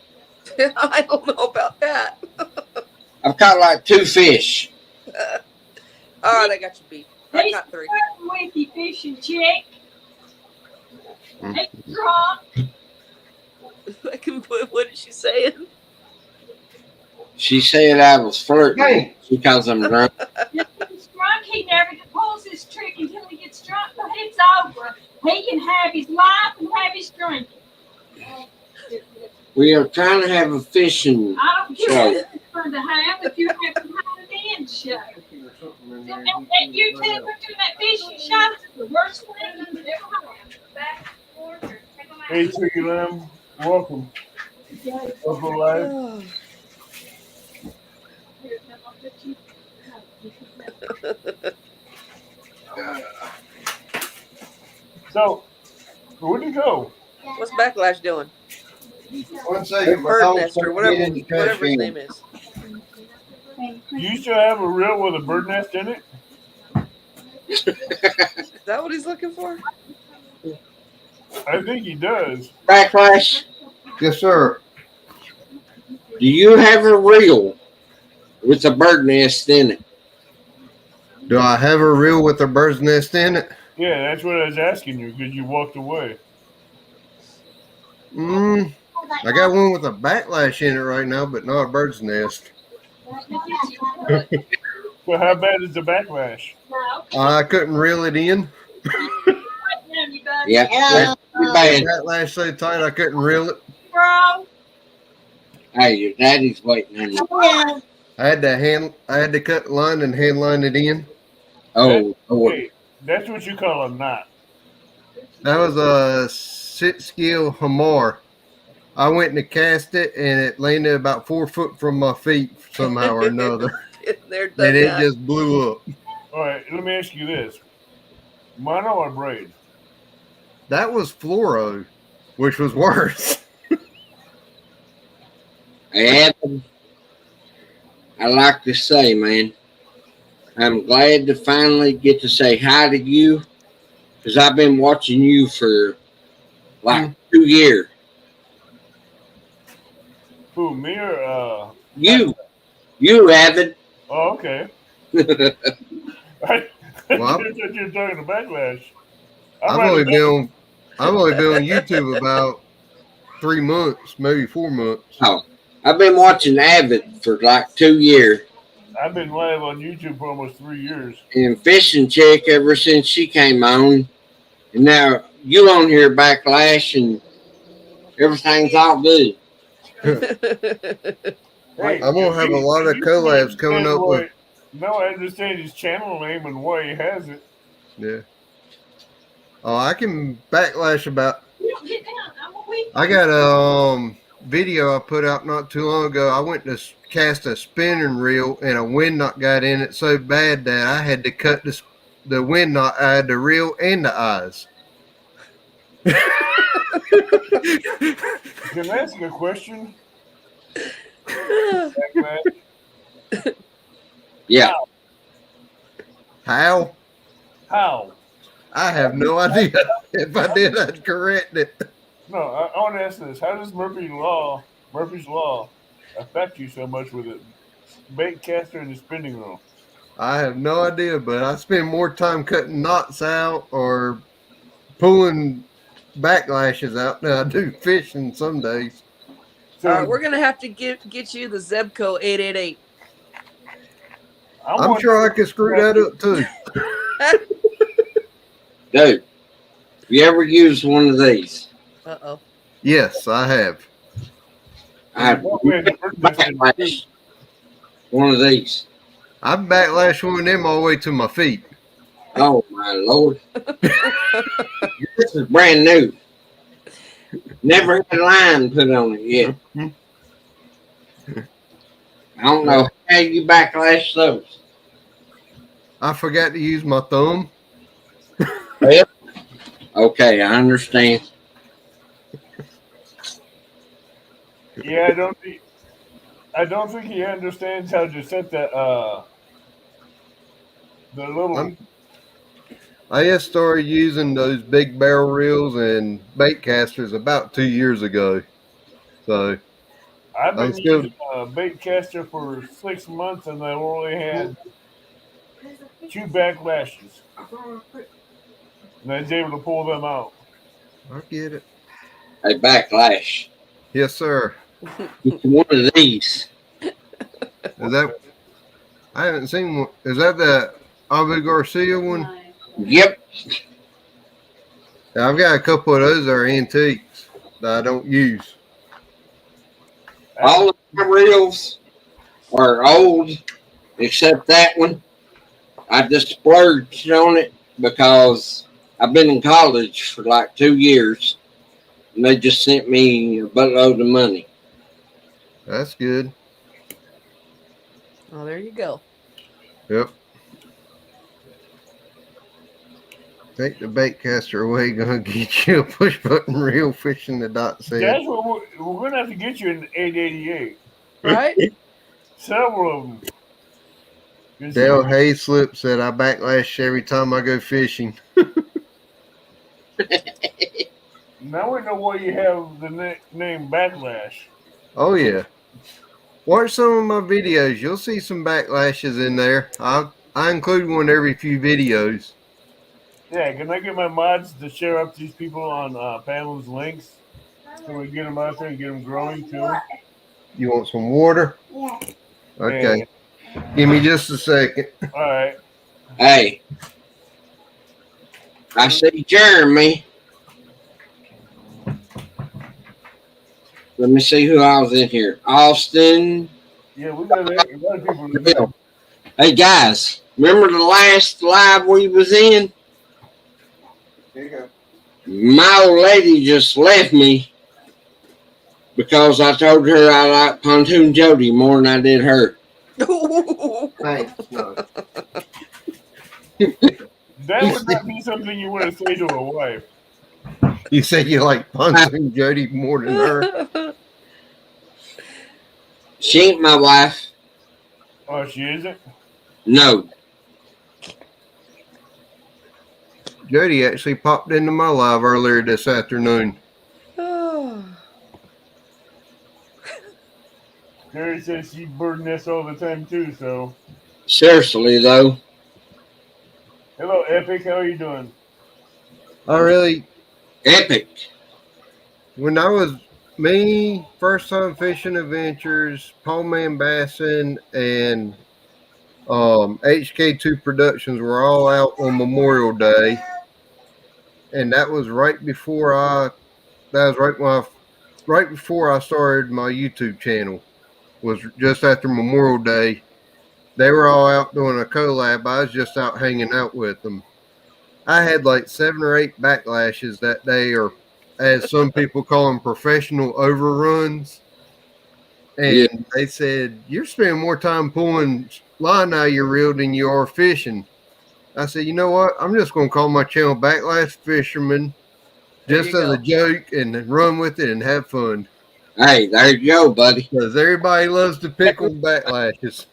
I don't know about that.
I've caught like 2 fish.
All right, I got you beat. I
He's
got 3.
flirting with you, fishing chick.
Mm.
He's drunk.
I can put. What is she saying?
She said I was flirting
Hey.
because I'm drunk.
If he's drunk, he never pulls his trick until he gets drunk, but it's over. He can have his life and have his drinking.
We are trying to have a fishing.
I don't care
Sure.
what it's fun to have if you're having a dance show. And you tell him doing that fishing show is the worst thing you've ever had.
Hey, Tricky Lamb, welcome. Welcome live. So, where'd you go?
What's Backlash doing?
1 second. my
Bird
dog's
nest or
starting to get in the
whatever his
trash
name is.
You used to have a reel with a bird nest in it?
Is that what he's looking for?
I think he does.
Backlash,
can. Yes, sir.
do you have a reel with a bird nest in it?
Do I have a reel with a bird's nest in it?
Yeah, that's what I was asking you because you walked away.
I got one with a backlash in it right now, but not a bird's nest.
So how bad is the backlash?
I couldn't reel it in.
Yeah. That's pretty bad.
Backlash so tight I couldn't reel it.
Bro,
Hey, your daddy's waiting on you.
I had to cut the line and hand line it in.
Oh, Lord.
Hey, that's what you call a knot.
That was a 6-gill hamar. I went and cast it, and it landed about 4 foot from my feet somehow or another,
They're
and it
done
just blew up.
All right, let me ask you this: mono or braid?
That was fluoro, which was worse.
Adam, I like to say, man, I'm glad to finally get to say hi to you because I've been watching you for like 2 years.
Who, me or
You Avid.
Oh, okay. I
Well,
thought you were talking to backlash.
I've only been on YouTube about 3 months, maybe 4 months.
Oh, I've been watching Avid for like 2 years.
I've been live on YouTube for almost 3 years.
And Fishing Chick ever since she came on. And now you on here Backlash and everything's all good.
Hey,
I'm gonna have a lot of collabs coming up with.
No, I understand his channel name and why he has it.
Yeah. Oh, I can backlash about.
you don't get down. I'm a weak.
I got a video I put out not too long ago. I went to cast a spinning reel, and a wind knot got in it so bad that I had to cut the wind knot out of the reel and the eyes.
Can I ask a question?
Yeah.
How?
How?
I have no idea. If I did, I'd correct it.
No, I want to ask this. How does Murphy's Law affect you so much with it? Bait caster and the spinning reel.
I have no idea, but I spend more time cutting knots out or pulling backlashes out than I do fishing some days.
So
We're gonna have to get you the Zebco 888.
I'm sure I could screw that up too.
Dude, you ever used one of these?
Uh-oh.
Yes, I have.
I backlash one of these.
I backlashed one of them all the way to my feet.
Oh my lord. This is brand new. Never had a line put on it yet. I don't know how you backlash those.
I forgot to use my thumb.
Okay, I understand.
yeah, I don't think he understands how to set that the little.
I just started using those big barrel reels and bait casters about 2 years ago. So
I've
I'm
been
still
using a bait caster for 6 months, and I only had 2 backlashes, and I was able to pull them out.
I get it.
A backlash.
Yes, sir.
It's one of these.
Is that I haven't seen one. Is that the Abu Garcia one?
Yep.
Yeah, I've got a couple of those that are antiques that I don't use.
All of my reels are old except that one. I just splurged on it because I've been in college for like 2 years and they just sent me a buttload of money.
That's good.
Oh, there you go.
Yep. Take the bait caster away, gonna get you a push button reel fishing the dot said.
That's what we're going to have to get you an 888.
Right?
Several of them.
Dale Hayslip said I backlash every time I go fishing.
Now we know why you have the name Backlash.
Oh yeah. Watch some of my videos. You'll see some backlashes in there. I include one every few videos.
Yeah, can I get my mods to share up these people on Pamela's links so we get them out there and get them growing too?
You want some water?
Yeah.
Okay. Give me just a second.
All right.
Hey, I see Jeremy. Let me see who I was in here. Austin.
Yeah, we got a lot of people. In there.
Hey guys, remember the last live we was in? My old lady just left me because I told her I like Pontoon Jody more than I did her.
Thanks. No.
That would not be something you want to say to a wife.
You said you like Pontoon Jody more than her.
She ain't my wife.
Oh, she isn't?
No.
Jody actually popped into my live earlier this afternoon.
Gary says she bird nests all the time too, so.
Seriously though.
Hello, Epic. How are you doing?
I really,
Epic.
when I was first time fishing adventures, Paul Man Bassin and HK2 Productions were all out on Memorial Day, and that was right before right before I started my YouTube channel. Was just after Memorial Day. They were all out doing a collab. I was just out hanging out with them. I had like 7 or 8 backlashes that day, or as some people call them, professional overruns. And they said, "You're spending more time pulling line out of your reel than you are fishing." I said, "You know what? I'm just going to call my channel Backlash Fisherman just as a joke and run with it and have fun."
Hey, there you go, buddy.
Because everybody loves to pick on backlashes.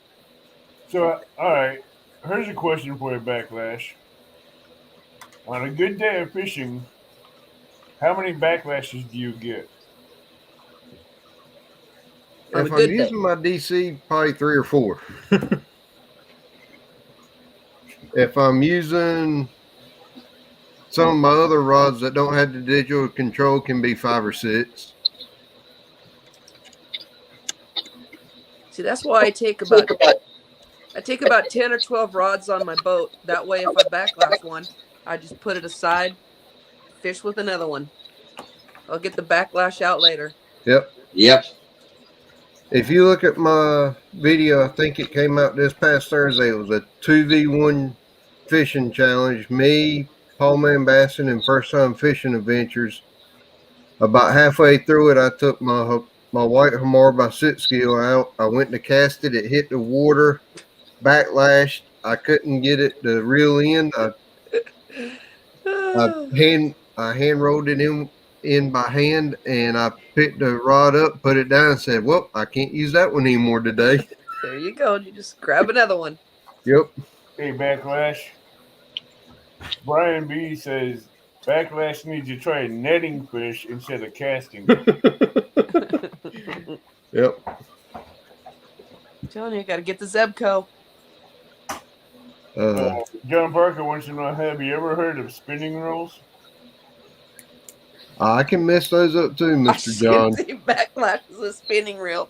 So, all right. Here's a question for you, Backlash. On a good day of fishing, how many backlashes do you get?
If I'm using my DC, probably 3 or 4. If I'm using some of my other rods that don't have the digital control, can be 5 or 6.
See, that's why I take about 10 or 12 rods on my boat. That way, if I backlash one, I just put it aside, fish with another one. I'll get the backlash out later.
Yep.
Yep.
If you look at my video, I think it came out this past Thursday. It was a 2v1 fishing challenge. Me, Paul Man Bassin, and First Time Fishing Adventures. About halfway through it, I took my white hamar by sit skill out. I went to cast it. It hit the water, backlashed. I couldn't get it to reel in. I hand rolled it in by hand, and I picked the rod up, put it down, and said, "Well, I can't use that one anymore today."
There you go. You just grab another one.
Yep.
Hey, Backlash. Brian B says Backlash needs to try netting fish instead of casting.
Yep.
I'm telling you, got to get the Zebco.
John Parker wants to know, have you ever heard of spinning reels?
I can mess those up too, Mr. John.
Backlash is a spinning reel.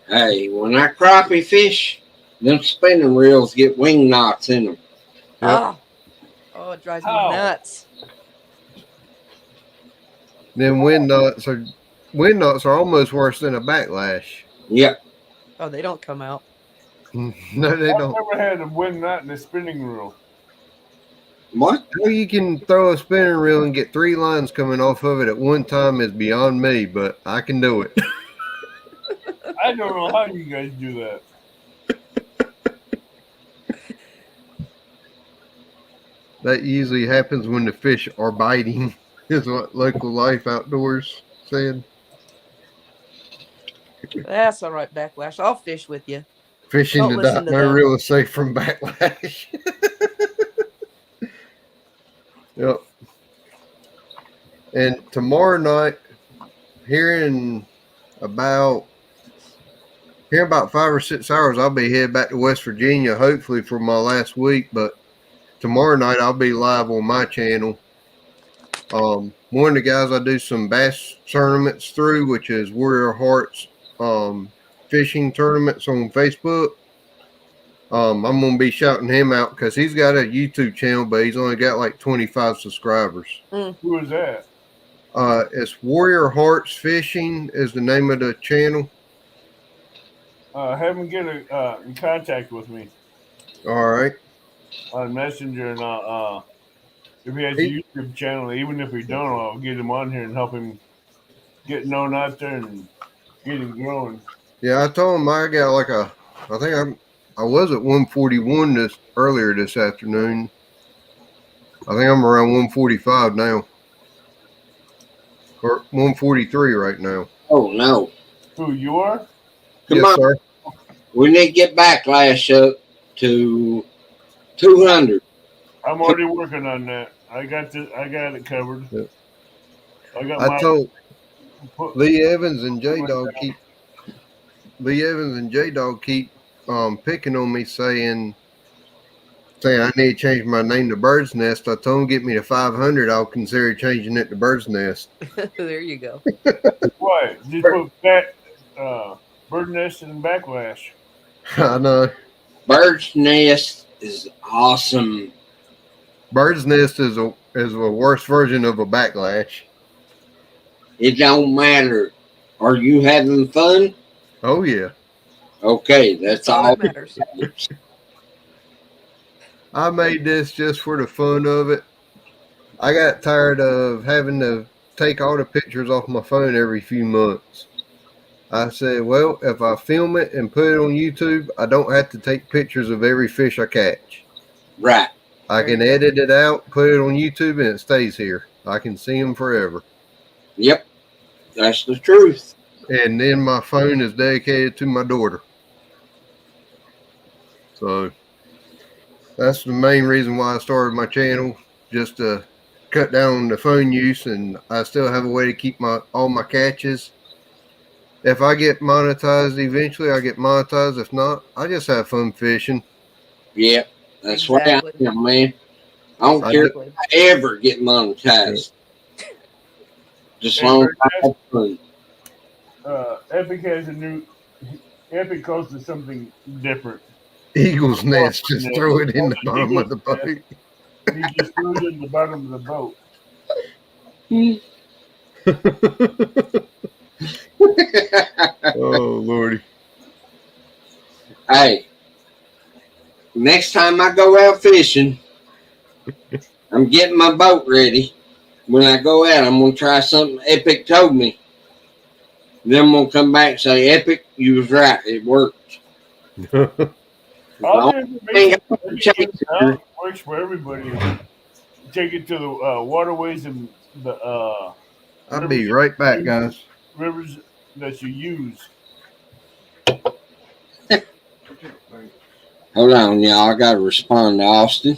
Hey, when I crappie fish, them spinning reels get wing knots in them.
Yep. Oh, it drives me nuts.
Then wind knots are almost worse than a backlash.
Yep.
Oh, they don't come out.
No, they don't.
I've never had a wind knot in a spinning reel.
What?
How you can throw a spinning reel and get 3 lines coming off of it at one time is beyond me, but I can do it.
I don't know how you guys do that.
That usually happens when the fish are biting, is what Local Life Outdoors said.
That's all right, Backlash. I'll fish with you.
Fishing
Don't
to
listen
die,
to
no
them.
reel is safe from backlash. Yep. And tomorrow night, here in about 5 or 6 hours, I'll be headed back to West Virginia, hopefully for my last week. But tomorrow night, I'll be live on my channel. One of the guys I do some bass tournaments through, which is Warrior Hearts fishing tournaments on Facebook. I'm going to be shouting him out because he's got a YouTube channel, but he's only got like 25 subscribers.
Who is that?
It's Warrior Hearts Fishing is the name of the channel.
Have him get in contact with me
All right.
on Messenger, and if he has a YouTube channel, even if he don't, I'll get him on here and help him get known out there and get him growing.
Yeah, I told him I got like I was at 141 earlier this afternoon. I think I'm around 145 now. Or 143 right now.
Oh, no.
Who, you are?
Come
Yes,
on.
sir.
We need to get Backlash up to 200.
I'm already working on that. I got it covered.
Yep.
I
told Lee Evans and J Dog keep picking on me saying I need to change my name to Bird's Nest. I told him get me to 500. I'll consider changing it to Bird's Nest.
There you go.
What? Just put that bird nest and backlash.
I know.
Bird's Nest is awesome.
Bird's Nest is a worse version of a backlash.
It don't matter. Are you having fun?
Oh yeah.
Okay, that's all
that matters.
I made this just for the fun of it. I got tired of having to take all the pictures off my phone every few months. I said, well, if I film it and put it on YouTube, I don't have to take pictures of every fish I catch.
Right.
I can edit it out, put it on YouTube, and it stays here. I can see them forever.
Yep. That's the truth.
And then my phone is dedicated to my daughter. So that's the main reason why I started my channel, just to cut down on the phone use, and I still have a way to keep all my catches. If I get monetized eventually, I get monetized. If not, I just have fun fishing.
Yeah, that's
Exactly.
why I am, man. I don't
I
care if
Exactly.
I ever get monetized. Just
Hey,
long as I
Bert,
have fun.
Epic has a new. Epic calls it something different.
Eagle's nest.
And
Just throw it in the
he
bottom of the boat.
just threw it in the bottom of the boat.
Oh Lordy.
Hey, next time I go out fishing, I'm getting my boat ready. When I go out, I'm going to try something Epic told me. Then I'm going to come back and say, Epic, you was right. It worked.
All
The
the
only thing
information
I
Epic
can change
gives out works for everybody. Take it to the waterways and the
I'll be right back, guys.
rivers that you use.
Hold on, y'all. I got to respond to Austin.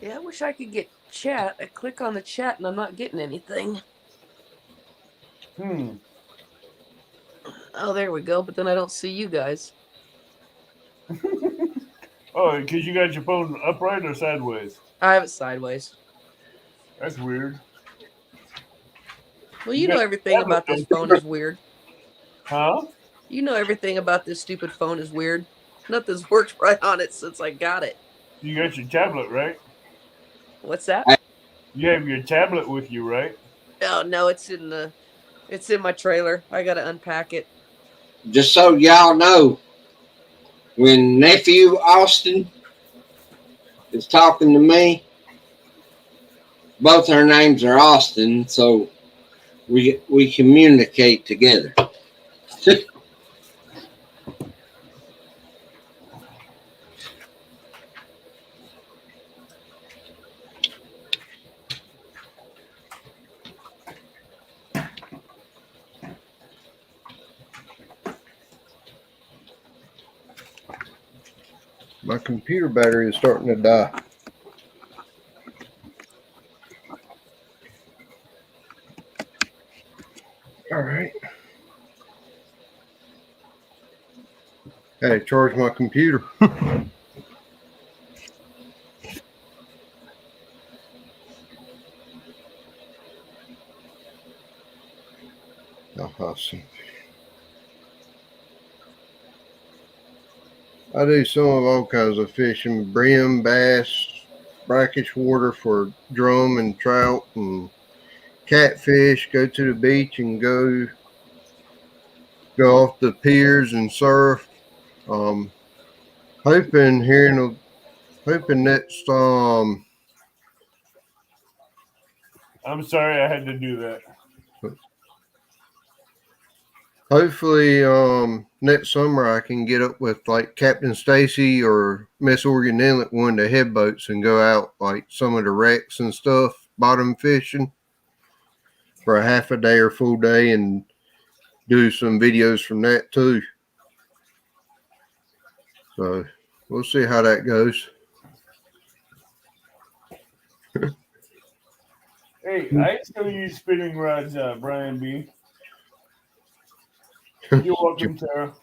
Yeah, I wish I could get chat. I click on the chat and I'm not getting anything. Oh, there we go. But then I don't see you guys.
Oh, because you got your phone upright or sideways?
I have it sideways.
That's weird.
Well,
You
you know
got
everything
your tablet,
about this
don't you?
phone is weird.
Huh?
You know everything about this stupid phone is weird. Nothing's worked right on it since I got it.
You got your tablet, right?
What's that?
You have your tablet with you, right?
Oh no, it's in my trailer. I gotta unpack it.
Just so y'all know, when nephew Austin is talking to me, both our names are Austin, so we communicate together.
My computer battery is starting to die. All right. Gotta charge my computer. Awesome. I do some of all kinds of fishing: brim, bass, brackish water for drum and trout, and catfish. Go to the beach and go off the piers and surf. Um, hoping here in hoping next
I'm sorry I had to do that.
hopefully next summer I can get up with like Captain Stacy or Miss Oregon Inlet, one of the head boats, and go out like some of the wrecks and stuff, bottom fishing for a half a day or full day, and do some videos from that too. So we'll see how that goes.
Hey, I still use spinning rods, Brian B. You're welcome, Tara.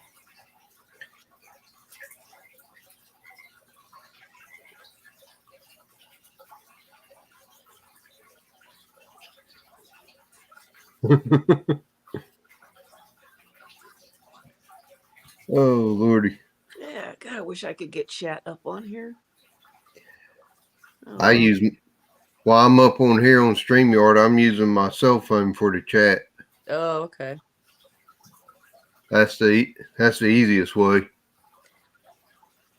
Oh Lordy.
Yeah, God, I wish I could get chat up on here. Oh,
I use while I'm up on here on StreamYard, I'm using my cell phone for the chat.
Oh, okay.
That's the easiest way.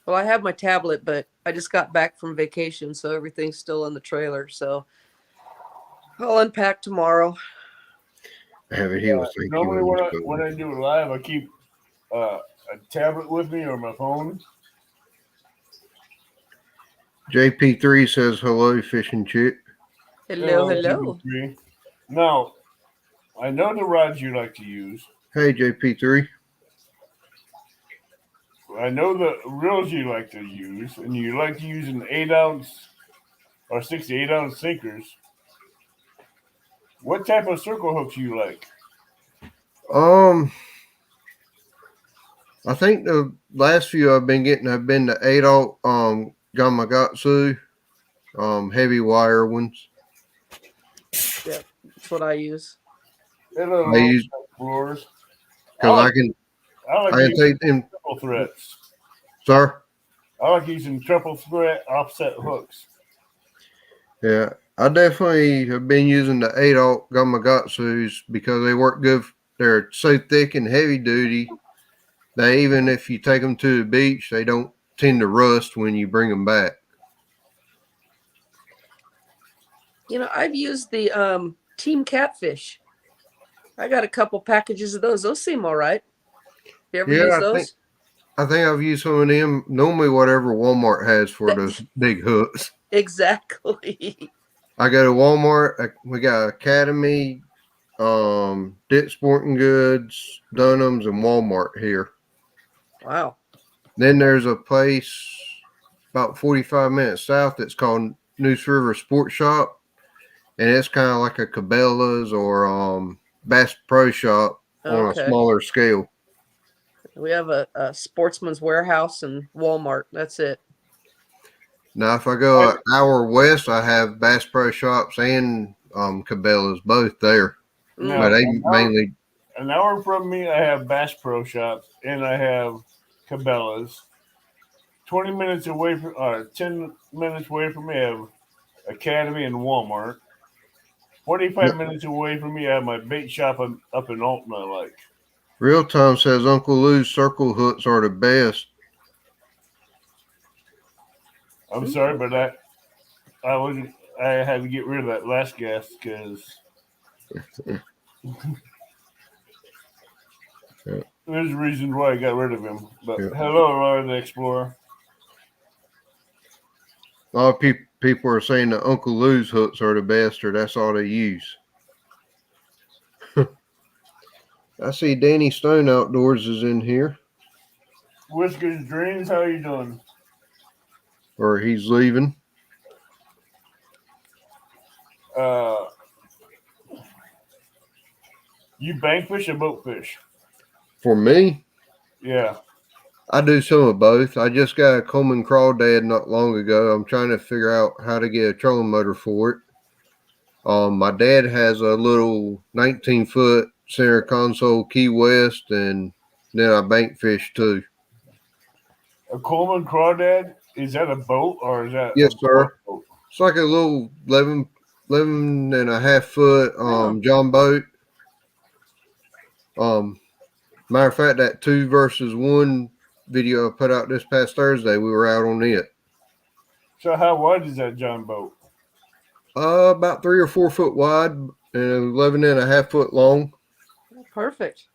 Well, I have my tablet, but I just got back from vacation, so everything's still in the trailer. So I'll unpack tomorrow.
He was thinking
Normally,
he was
when I do it live, I keep a tablet with me or my phone.
JP3 says hello, fishing chick.
Hello, hello.
Now, I know the rods you like to use.
Hey JP3.
I know the reels you like to use, and you like to use an 8-ounce or 6 to 8-ounce sinkers. What type of circle hooks you like?
Um, I think the last few I've been getting have been the adult Gamakatsu heavy wire ones.
Yeah, that's what I use.
Hello,
I use
explorers.
because
I
I
like
can
using
take them,
triple threats.
sir.
I like using triple threat offset hooks.
Yeah, I definitely have been using the adult Gamakatsus because they work good. They're so thick and heavy duty that even if you take them to the beach, they don't tend to rust when you bring them back.
You know, I've used the Team Catfish. I got a couple packages of those. Those seem all right. You ever use
Yeah,
those?
I think I've used some of them. Normally, whatever Walmart has for those big hooks.
Exactly.
I go to Walmart. We got Academy, Dick's Sporting Goods, Dunham's, and Walmart here.
Wow.
Then there's a place about 45 minutes south that's called Neuse River Sports Shop, and it's kind of like a Cabela's or Bass Pro Shop on a
Okay.
smaller scale.
We have a Sportsman's Warehouse and Walmart. That's it.
Now, if I go an hour west, I have Bass Pro Shops and Cabela's both there,
Now,
but they
an
mainly.
hour from me, I have Bass Pro Shops and I have Cabela's. 20 minutes away from, or 10 minutes away from me, I have Academy and Walmart. 45 minutes away from me, I have my bait shop up in Alton I like.
Real Time says Uncle Lou's circle hooks are the best.
I'm sorry, but I had to get rid of that last guest because there's reasons why I got rid of him. But hello, Laura the Explorer.
A lot of people are saying that Uncle Lou's hooks are the best, or that's all they use. I see Danny Stone Outdoors is in here,
Whiskers Dreams, how you doing?
or he's leaving.
You bank fish or boat fish?
For me,
Yeah.
I do some of both. I just got a Coleman Crawdad not long ago. I'm trying to figure out how to get a trolling motor for it. My dad has a little 19-foot center console Key West, and then I bank fish too.
A Coleman Crawdad? Is that a boat or is that
Yes,
a
sir.
boat?
It's like a little 11 and a half foot John boat. Matter of fact, that 2 versus 1 video I put out this past Thursday, we were out on it.
So how wide is that John boat?
About 3 or 4 foot wide and 11 and a half foot long.
Perfect.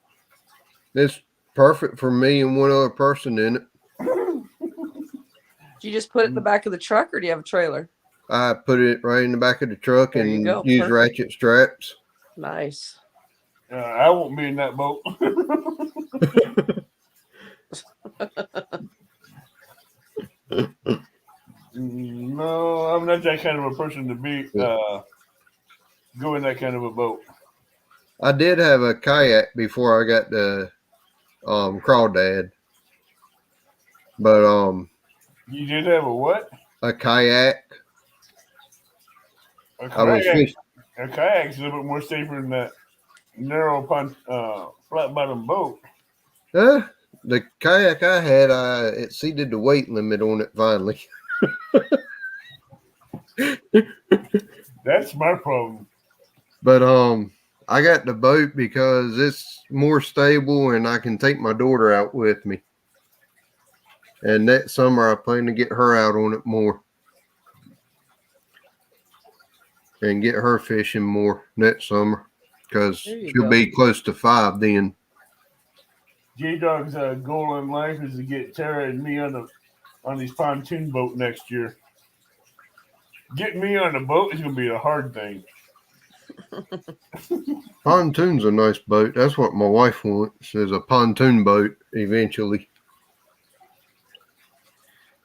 It's perfect for me and one other person in it.
Do you just put it in the back of the truck, or do you have a trailer?
I put it right in the back of the truck
There you
and
go.
use
Perfect.
ratchet straps.
Nice.
I won't be in that boat. No, I'm not that kind of a person to be go in that kind of a boat.
I did have a kayak before I got the Crawdad. But
You did have a what?
a kayak.
A
I was
kayak.
fishing.
A kayak's a little bit more safer than that narrow flat bottom boat.
The kayak I had, it exceeded the weight limit on it finally.
That's my problem.
But I got the boat because it's more stable and I can take my daughter out with me. And that summer I plan to get her out on it more. And get her fishing more next summer. Because she'll be close to 5 then.
J-Dog's goal in life is to get Tara and me on his pontoon boat next year. Getting me on a boat is going to be a hard thing.
Pontoon's a nice boat. That's what my wife wants, is a pontoon boat eventually.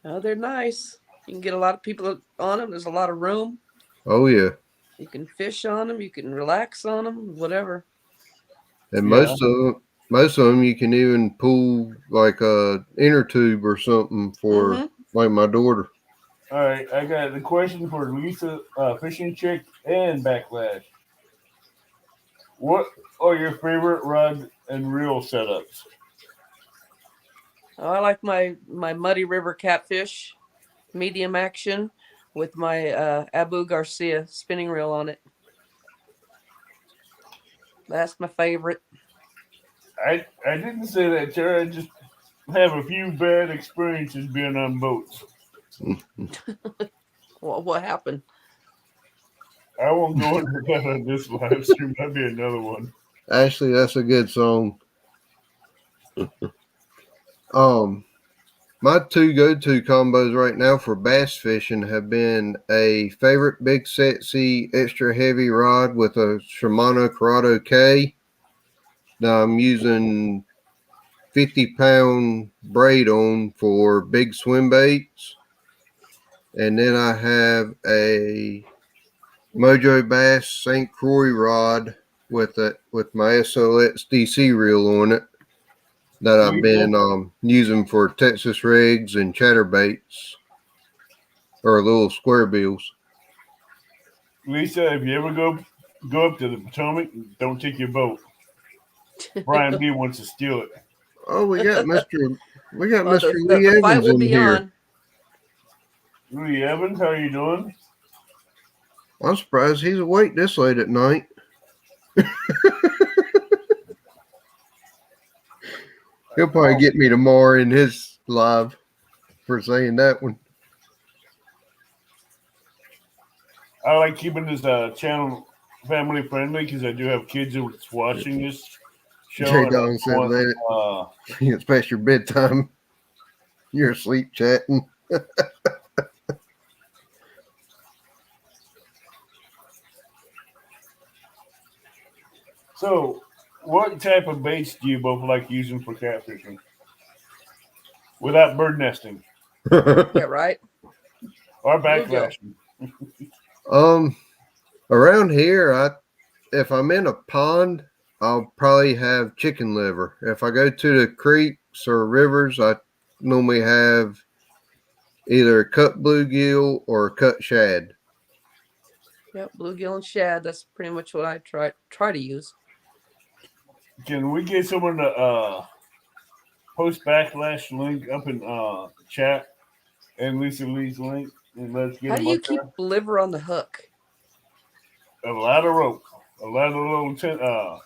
Oh, they're nice. You can get a lot of people on them. There's a lot of room.
Oh, yeah.
You can fish on them. You can relax on them, whatever.
And most of them you can even pull like a inner tube or something for
Mhm.
like my daughter.
All right, I got the question for Lisa, Fishing Chick, and Backlash. What are your favorite rod and reel setups?
Oh, I like my Muddy River catfish, medium action, with my Abu Garcia spinning reel on it. That's my favorite.
I didn't say that, Tara. I just have a few bad experiences being on boats.
What happened?
I won't go into that on this live stream. That'd be another one.
Actually, that's a good song. My two go-to combos right now for bass fishing have been a favorite big sexy extra heavy rod with a Shimano Corrado K. Now I'm using 50-pound braid on for big swim baits. And then I have a Mojo Bass St. Croix rod with my SOX DC reel on it that I've been using for Texas rigs and chatterbaits or little square bills.
Lisa, if you ever go up to the Potomac, don't take your boat. Brian B wants to steal it.
Oh, we got Mr.
The
Lee
fight
Evans
will
in
be
here.
on.
Louis Evans, how are you doing?
I'm surprised he's awake this late at night. He'll probably get me tomorrow in his live for saying that one.
I like keeping this channel family friendly because I do have kids that's watching this show.
Jay
And
Don said, "Let it. It's past your bedtime. You're asleep chatting."
So, what type of baits do you both like using for catfishing without bird nesting
Yeah, right.
or
Bluegill.
backlashing?
Around here, if I'm in a pond, I'll probably have chicken liver. If I go to the creeks or rivers, I normally have either a cut bluegill or a cut shad.
Yep, bluegill and shad. That's pretty much what I try to use.
Can we get someone to post backlash link up in chat and Lisa Lee's link and let's get
How do
them
you
up
keep liver on the hook?
there? A lot of rope, a lot of little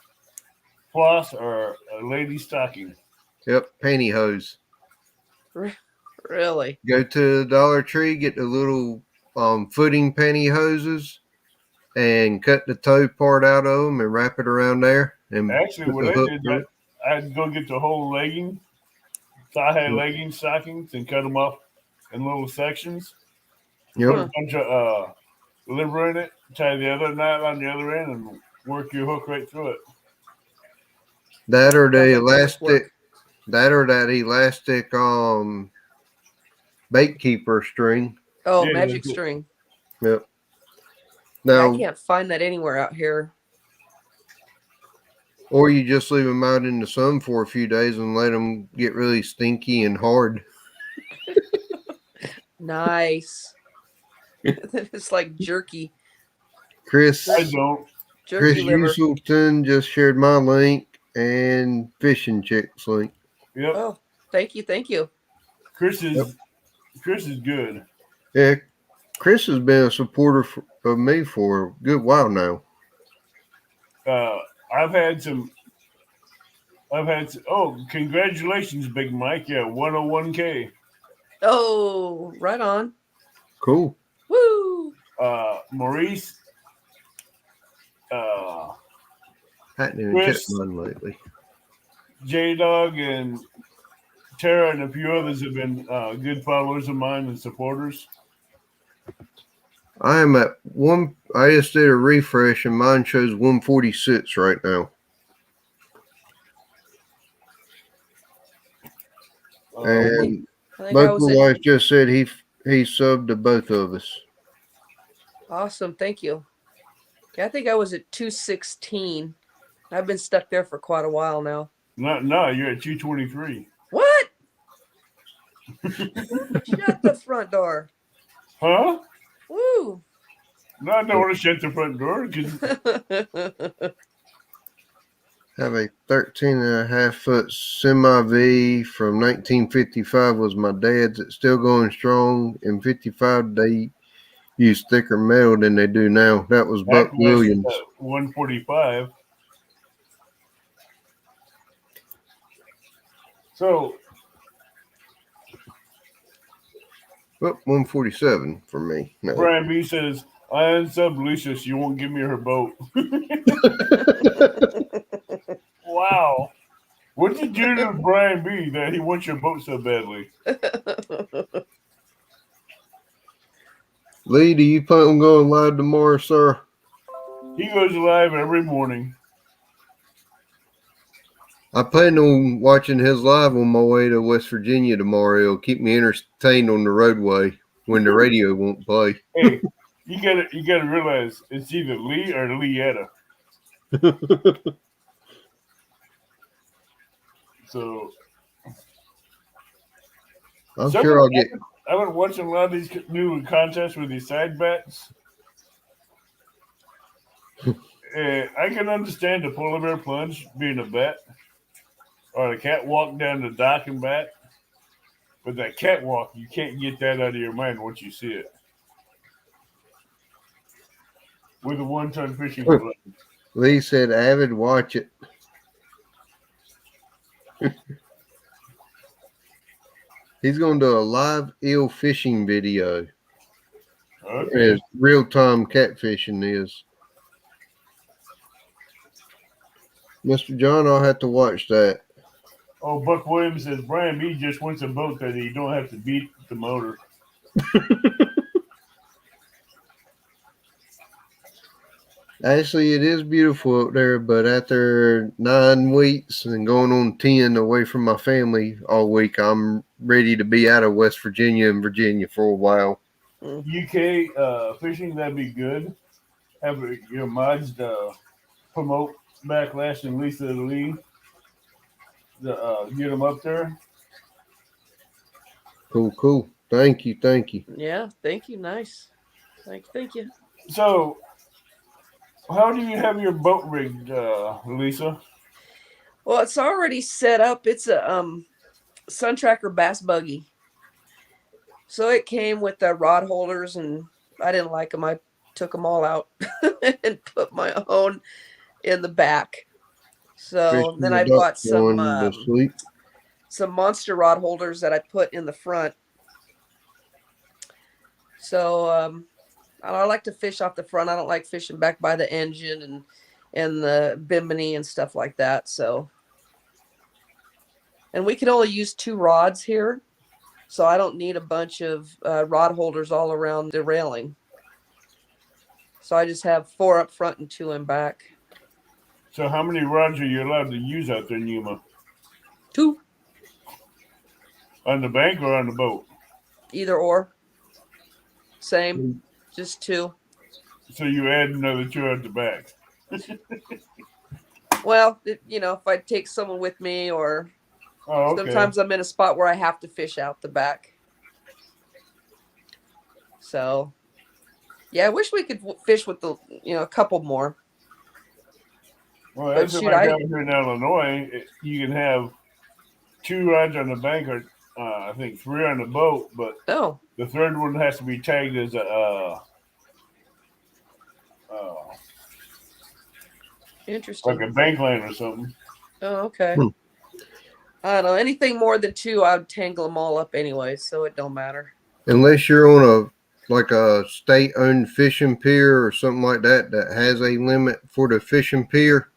floss or a lady stocking.
Yep, pantyhose.
Really?
Go to the Dollar Tree, get the little footing pantyhoses, and cut the toe part out of them and wrap it around there and
Actually,
put
what
the
I
hook
did,
through it.
I'd go get the whole legging. So I had
Yep.
legging stockings and cut them up in little sections.
Yep.
Put a bunch of liver in it, tie the other knot on the other end, and work your hook right through it.
That or the
Sounds like too much work.
elastic. That or that elastic bait keeper string.
Oh,
Yeah,
magic
that's it.
string.
Yep.
Yeah, I
Now,
can't find that anywhere out here.
or you just leave them out in the sun for a few days and let them get really stinky and hard.
Nice. It's like jerky.
Chris
I don't.
Jerky liver.
Uselton just shared my link and Fishing Chick's link.
Yep.
Oh, thank you.
Chris is good.
Yeah, Chris has been a supporter of me for a good while now.
I've had some. Oh, congratulations, Big Mike! Yeah, 101K.
Oh, right on.
Cool.
Woo!
Maurice.
Hadn't even
Chris.
checked mine lately.
J Dog and Tara and a few others have been good followers of mine and supporters.
I am at one. I just did a refresh and mine shows 146 right now. And
I think I was
Local
at
Life just said he subbed to both of us.
awesome. Thank you. Yeah, I think I was at 216. I've been stuck there for quite a while now.
No, you're at 223.
What? Shut the front door.
Huh?
Woo.
No, I don't want to shut the front door because
Have a 13.5 foot semi V from 1955 was my dad's. It's still going strong. In 55, they used thicker metal than they do now. That was Buck
Atlas is
Williams.
at 145. So,
Well, 147 for me. No.
Brian B says, I unsubbed Lisa, she won't give me her boat. Wow. What did you do to Brian B that he wants your boat so badly?
Lee, do you plan on going live tomorrow, sir?
He goes live every morning.
I plan on watching his live on my way to West Virginia tomorrow. It'll keep me entertained on the roadway when the radio won't play.
Hey, you gotta realize it's either Lee or Leetta. So
I'm sure I'll get.
I've been watching a lot of these new contests with these side bets. I can understand the polar bear plunge being a bet, or the catwalk down the dock and back. But that catwalk, you can't get that out of your mind once you see it. With a 1-ton fishing plunge.
Lee said, "Avid, watch it." He's going to do a live eel fishing video.
Okay.
As real-time catfishing is. Mr. John, I'll have to watch that.
Oh, Buck Williams says Brian B just wants a boat that he don't have to beat the motor.
Actually, it is beautiful up there, but after 9 weeks and going on 10 away from my family all week, I'm ready to be out of West Virginia and Virginia for a while.
UK fishing, that'd be good. Have your mods promote Backlash and Lisa Lee to get them up there.
Cool. Thank you.
Yeah, thank you. Nice. Thank you.
So, how do you have your boat rigged, Lisa?
Well, it's already set up. It's a Sun Tracker bass buggy. So it came with the rod holders, and I didn't like them. I took them all out and put my own in the back. So then I bought some monster rod holders that I put in the front. So I like to fish off the front. I don't like fishing back by the engine and the bimini and stuff like that. So, and we can only use 2 rods here, so I don't need a bunch of rod holders all around the railing. So I just have 4 up front and 2 in back.
So how many rods are you allowed to use out there in Yuma?
2.
On the bank or on the boat?
Either or. Same. Just 2.
So you add another 2 at the back.
Well, if I take someone with me, or sometimes I'm in a spot where I have to fish out the back. So, yeah, I wish we could fish with a couple more.
Well, that's like down here in Illinois, you can have 2 rods on the bank, or I think 3 on the boat, but the third one has to be tagged as a
interesting,
like a bank line or something.
Oh, okay. I don't know. Anything more than 2, I would tangle them all up anyway, so it don't matter.
Unless you're on a state-owned fishing pier or something like that has a limit for the fishing pier.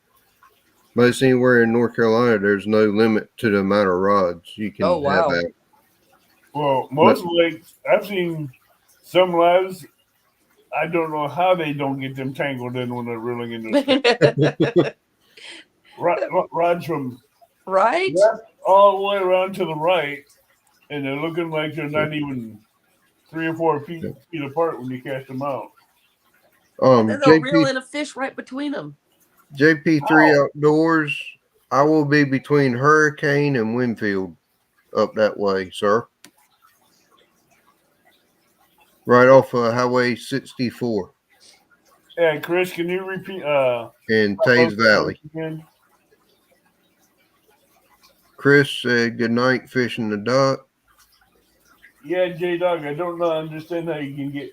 Most anywhere in North Carolina, there's no limit to the amount of rods you can have out.
Well, most lakes, I've seen some lives. I don't know how they don't get them tangled in when they're reeling in the rods from left all the way around to the right, and they're looking like they're not even 3 or 4 feet apart when you cast them out.
And then they'll reel in a fish right between them.
JP3 Outdoors I will be between Hurricane and Winfield up that way, sir. Right off of Highway 64
Yeah, Chris, can you repeat
in Tays Valley.
again?
Chris said good night, fishing the dock.
Yeah, J Dog, I don't understand how you can get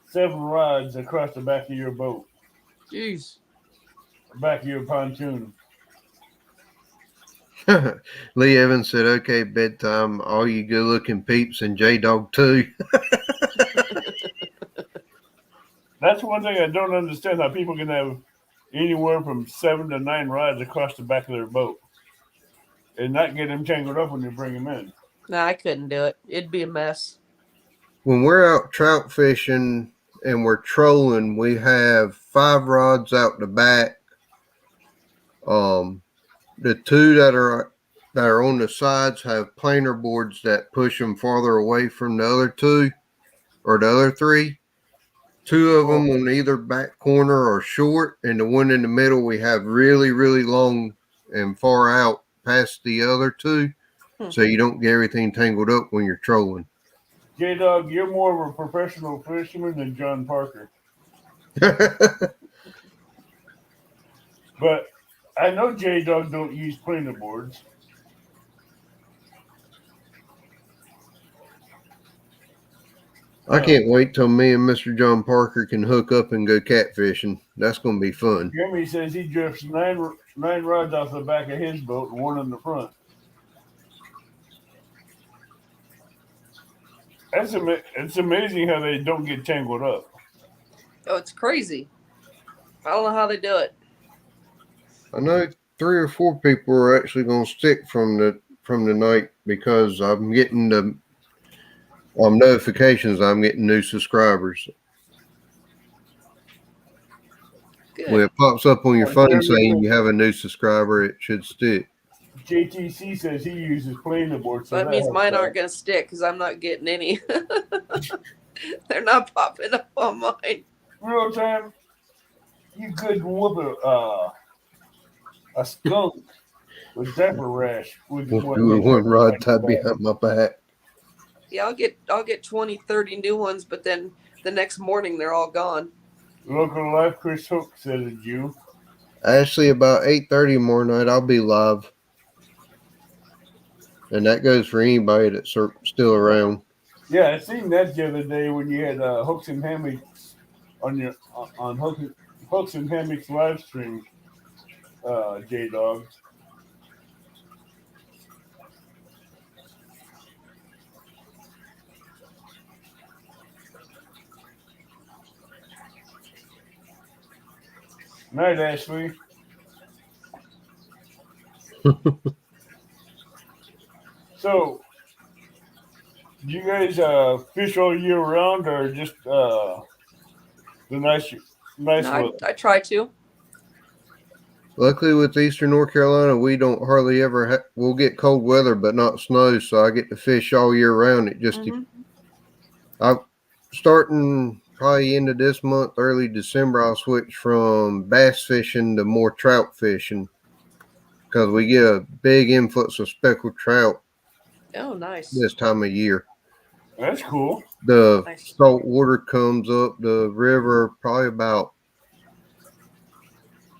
7 rods across the back of your boat,
Jeez.
back of your pontoon.
Lee Evans said, okay, bedtime, all you good looking peeps and J Dog too.
That's one thing I don't understand, how people can have anywhere from 7 to 9 rods across the back of their boat and not get them tangled up when you bring them in.
Nah, I couldn't do it. It'd be a mess.
When we're out trout fishing and we're trolling, we have 5 rods out the back. The 2 that are on the sides have planer boards that push them farther away from the other 2 or the other 3. 2 of them on either back corner are short, and the one in the middle we have really, really long and far out past the other 2, so you don't get everything tangled up when you're trolling.
J Dog, you're more of a professional fisherman than John Parker. But I know J Dog don't use planer boards.
I can't wait till me and Mr. John Parker can hook up and go catfishing. That's going to be fun.
Jeremy says he drifts nine rods off the back of his boat and 1 in the front. It's amazing how they don't get tangled up.
Oh, it's crazy. I don't know how they do it.
I know 3 or 4 people are actually going to stick from the night because I'm getting the notifications. I'm getting new subscribers.
Good.
When it pops up on your phone saying you have a new subscriber, it should stick.
JTC says he uses planer boards.
So that means mine aren't going to stick because I'm not getting any. They're not popping up on mine.
Real time, you could whoop a skunk with diaper rash with
one rod tied behind my back.
Yeah, I'll get 20, 30 new ones, but then the next morning they're all gone.
Local life, Chris Hook says it's you.
Actually, about 8:30 tomorrow night, I'll be live. And that goes for anybody that's still around.
Yeah, I seen that the other day when you had hooks and hammocks on hooks and hammocks live stream, J Dog. Night, Ashley. So, do you guys fish all year round, or just the nice
No,
weather?
I try to.
Luckily, with Eastern North Carolina, we don't hardly ever we'll get cold weather, but not snow, so I get to fish all year round. It just I'm starting probably end of this month, early December. I'll switch from bass fishing to more trout fishing because we get a big influx of speckled trout.
Oh, nice.
This time of year.
That's cool.
The
Nice.
salt water comes up the river probably about,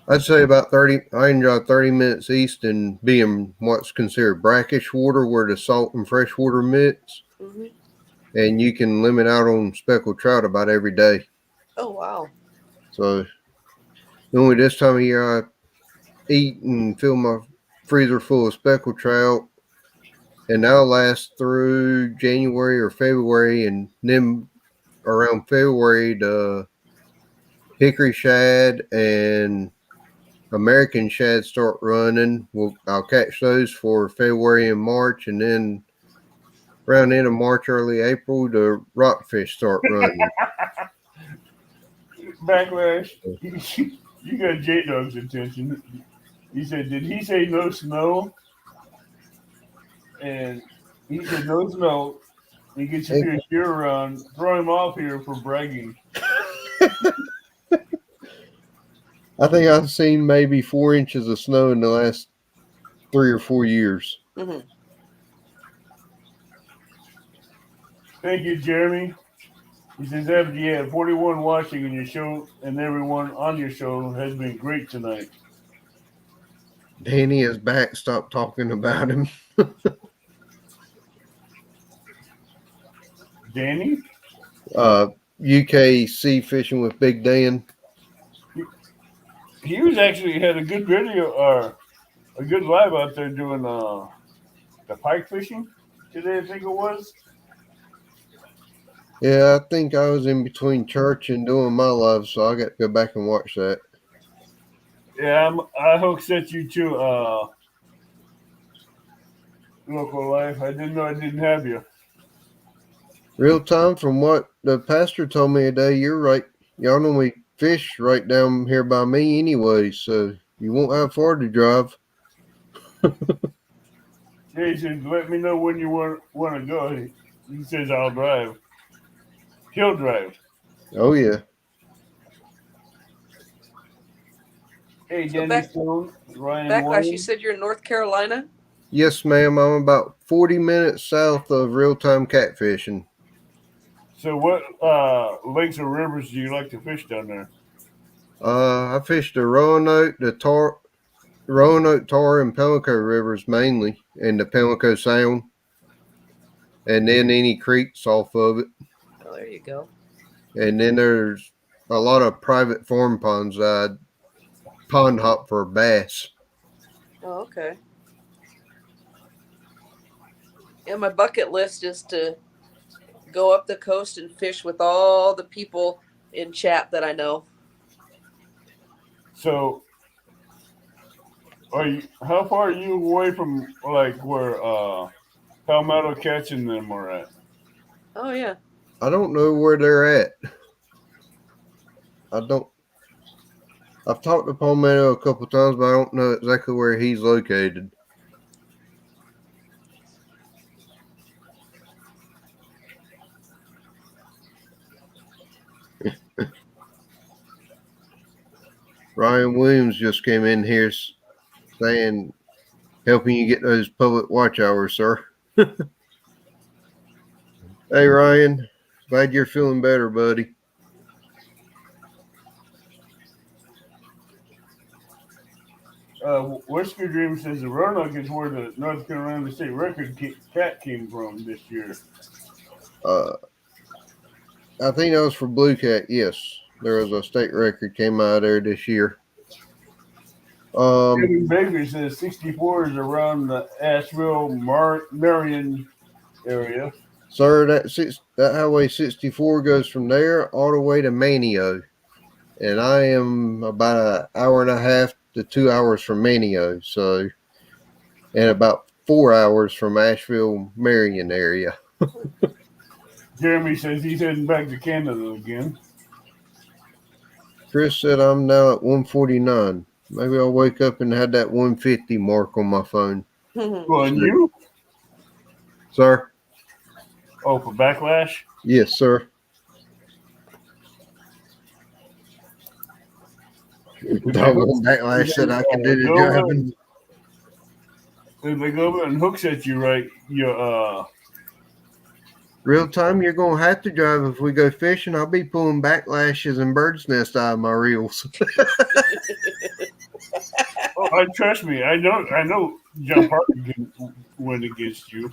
I'd say about 30. I enjoy 30 minutes east and being what's considered brackish water, where the salt and fresh water mix.
Mm-hmm.
And you can limit out on speckled trout about every day.
Oh, wow.
So normally this time of year, I eat and fill my freezer full of speckled trout. And that'll last through January or February. And then around February, the hickory shad and American shad start running. I'll catch those for February and March. And then around the end of March, early April, the rockfish start running.
Backlash. You got J Dog's attention. He said, "Did he say no snow?" And he said, "No snow." He gets you fish year round. Throw him off here for bragging.
I think I've seen maybe 4 inches of snow in the last 3 or 4 years.
Hmm.
Thank you, Jeremy. He says, after you had 41 watching on your show, and everyone on your show has been great tonight.
Danny is back. Stop talking about him.
Danny?
UK sea fishing with Big Dan.
He was actually had a good video or a good live out there doing the pike fishing today, I think it was.
Yeah, I think I was in between church and doing my live, so I got to go back and watch that.
Yeah, I hope set you to local life. I didn't know I didn't have you.
Real time, from what the pastor told me today, you're right. Y'all normally fish right down here by me anyway, so you won't have far to drive.
Yeah, he says, let me know when you want to go. He says, I'll drive. He'll drive.
Oh, yeah.
Hey,
So
Danny Stone, Ryan
Backlash, you
Williams.
said you're in North Carolina?
Yes, ma'am. I'm about 40 minutes south of real-time catfishing.
So what lakes or rivers do you like to fish down there?
I fished the Roanoke, Roanoke, Tar, and Pelico rivers mainly, and the Pelico Sound, and then any creeks off of it.
Oh, there you go.
And then there's a lot of private farm ponds I pond hop for bass.
Oh, okay. Yeah, my bucket list is to go up the coast and fish with all the people in chat that I know.
So, how far are you away from like where Palmetto Cats and them are at?
Oh, yeah.
I don't know where they're at. I've talked to Palmetto a couple times, but I don't know exactly where he's located. Ryan Williams just came in here saying, helping you get those public watch hours, sir. Hey, Ryan. Glad you're feeling better, buddy.
Whiskey Dream says the Roanoke is where the North Carolina state record cat came from this year.
I think that was for Blue Cat. Yes, there was a state record came out there this year.
Kevin Baker says 64 is around the Asheville, Marion area.
Sir, that Highway 64 goes from there all the way to Manio, and I am about an hour and a half to 2 hours from Manio, so, and about 4 hours from Asheville, Marion area.
Jeremy says he's heading back to Canada again.
Chris said I'm now at 149. Maybe I'll wake up and have that 150 mark on my phone.
Well, and you?
Sir?
Oh, for Backlash?
Yes, sir. Backlash said I can do the driving.
If they go over and hooks at you, right,
Real time, you're going to have to drive if we go fishing. I'll be pulling backlashes and bird's nest out of my reels.
Oh, trust me, I know John Parker can win against you.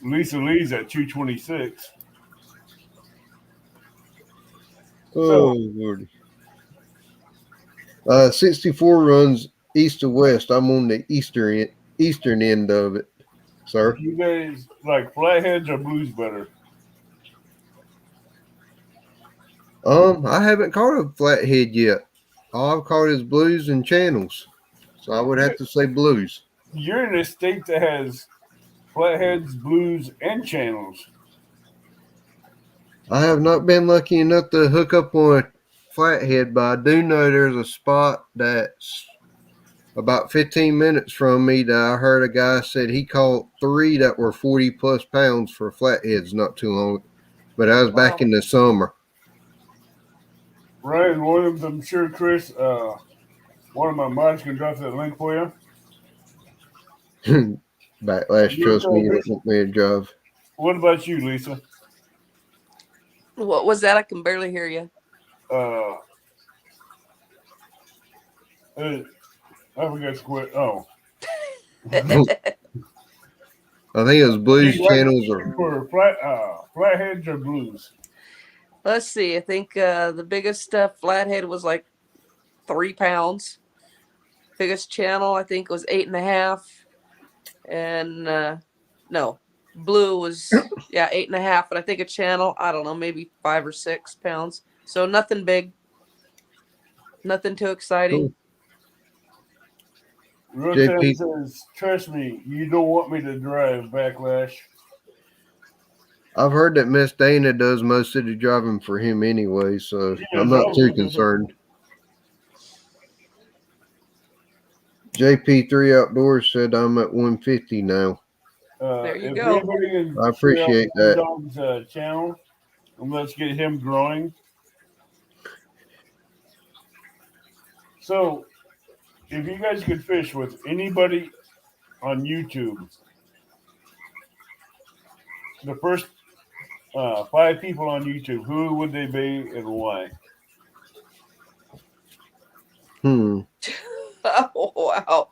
Lisa Lee's at 226.
Oh, Lordy. 64 runs east to west. I'm on the eastern end of it, sir.
You guys like flatheads or blues better?
I haven't caught a flathead yet. All I've caught is blues and channels. So I would have to say blues.
You're in a state that has flatheads, blues, and channels.
I have not been lucky enough to hook up on a flathead, but I do know there's a spot that's about 15 minutes from me that I heard a guy said he caught 3 that were 40 plus pounds for flatheads not too long. But I was back in the summer.
Ryan Williams, I'm sure Chris One of my mods can drop that link for you.
Backlash,
You
trust me,
okay,
you
Chris?
don't want me a job.
What about you, Lisa?
What was that? I can barely hear you.
Uh, I forgot to quit. Oh,
I think it was Blues
you like
Channels or
for flatheads or blues?
Let's see. I think the biggest flathead was like 3 pounds. Biggest channel I think was 8.5, and no, blue was 8.5. But I think a channel, I don't know, maybe 5 or 6 pounds. So nothing big, nothing too exciting.
cool.
Rotan
JP,
says, "Trust me, you don't want me to drive." Backlash.
I've heard that Miss Dana does most of the driving for him anyway, so
She
I'm
does
not too
all.
concerned. JP3 Outdoors said I'm at 150 now.
There you
If
go.
anybody can
I
share out
appreciate
the
that.
dog's channel, and let's get him growing. So, if you guys could fish with anybody on YouTube, the first 5 people on YouTube, who would they be and why?
Oh, wow.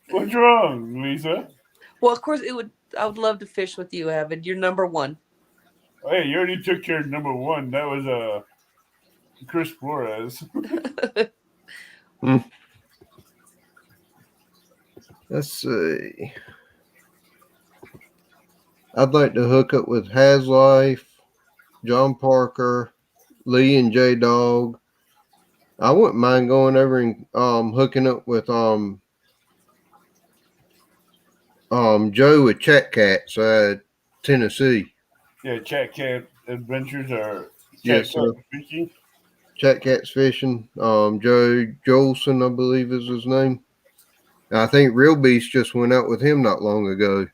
What's wrong, Lisa?
Well, of course I would love to fish with you, Avid. You're number 1.
Hey, you already took care of number 1. That was Chris Flores.
Let's see. I'd like to hook up with Haslife, John Parker, Lee and J Dog. I wouldn't mind going over and hooking up with Joe with Chat Cats, Tennessee.
Yeah, Chat Cat Adventures or Chat
Yes,
Cat
sir.
Fishing.
Chat Cats Fishing. Joe Jolson, I believe is his name. I think Real Beast just went out with him not long ago.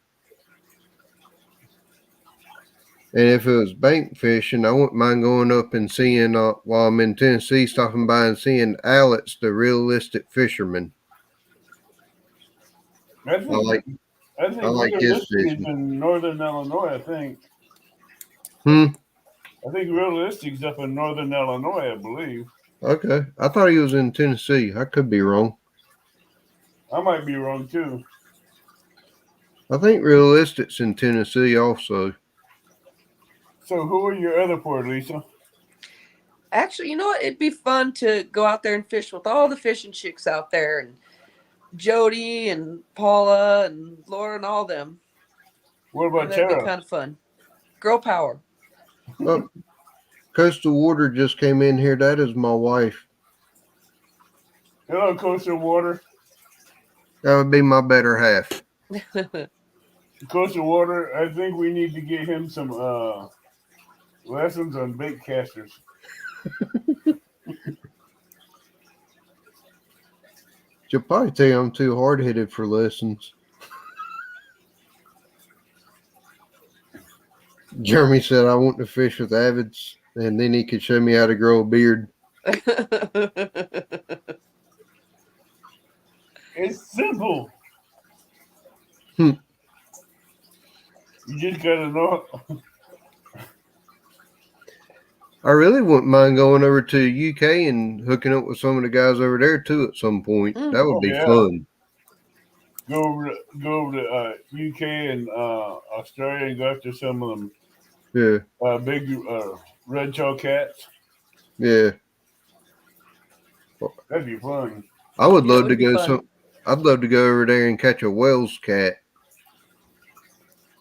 And if it was bank fishing, I wouldn't mind going up and seeing, while I'm in Tennessee, stopping by and seeing Alex, the realistic fisherman.
I think
I like his
Realistic is
fishing.
in northern Illinois, I think.
I
think Realistic's up in northern Illinois, I believe.
Okay. I thought he was in Tennessee. I could be wrong.
I might be wrong too.
I think Realistic's in Tennessee also.
So who are your other 4, Lisa?
Actually, you know what? It'd be fun to go out there and fish with all the fishing chicks out there, and Jody and Paula and Laura and all them.
What about
That'd be
Tara?
kind of fun. Girl power.
Oh, Coastal Water just came in here. That is my wife.
Hello, Coastal Water.
That would be my better half.
Coastal Water, I think we need to get him some lessons on bait casters.
She'll probably tell you I'm too hard-headed for lessons. Jeremy said I want to fish with Avids, and then he could show me how to grow a beard.
It's simple.
You
just gotta know.
I really wouldn't mind going over to UK and hooking up with some of the guys over there too at some point. That would be fun.
Go over to UK and Australia and go after some of them.
Yeah.
Big red tail cats.
Yeah.
That'd be fun.
I would love
it
to
would be
go
fun.
I'd love to go over there and catch a Wells cat.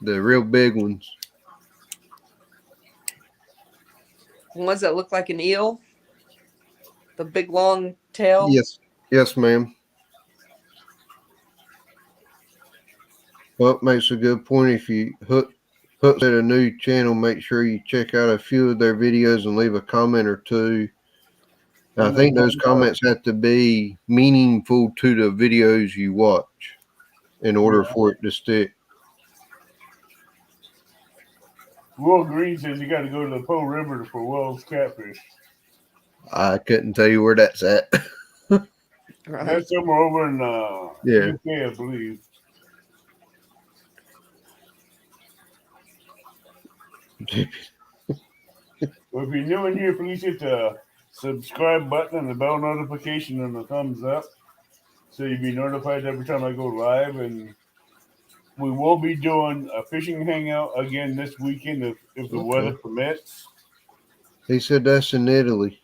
The real big ones.
Ones that look like an eel. The big long tail.
Yes. Yes, ma'am. Well, it makes a good point. If you hook at a new channel, make sure you check out a few of their videos and leave a comment or two. I think those comments have to be meaningful to the videos you watch in order for it to stick.
Will Green says you got to go to the Po River for Wells catfish.
I couldn't tell you where that's at.
Right.
That's somewhere over in
Yeah.
UK, I believe. Well, if you're new in here, please hit the subscribe button and the bell notification and the thumbs up, so you'll be notified every time I go live. And we will be doing a fishing hangout again this weekend if the weather permits.
He said that's in Italy.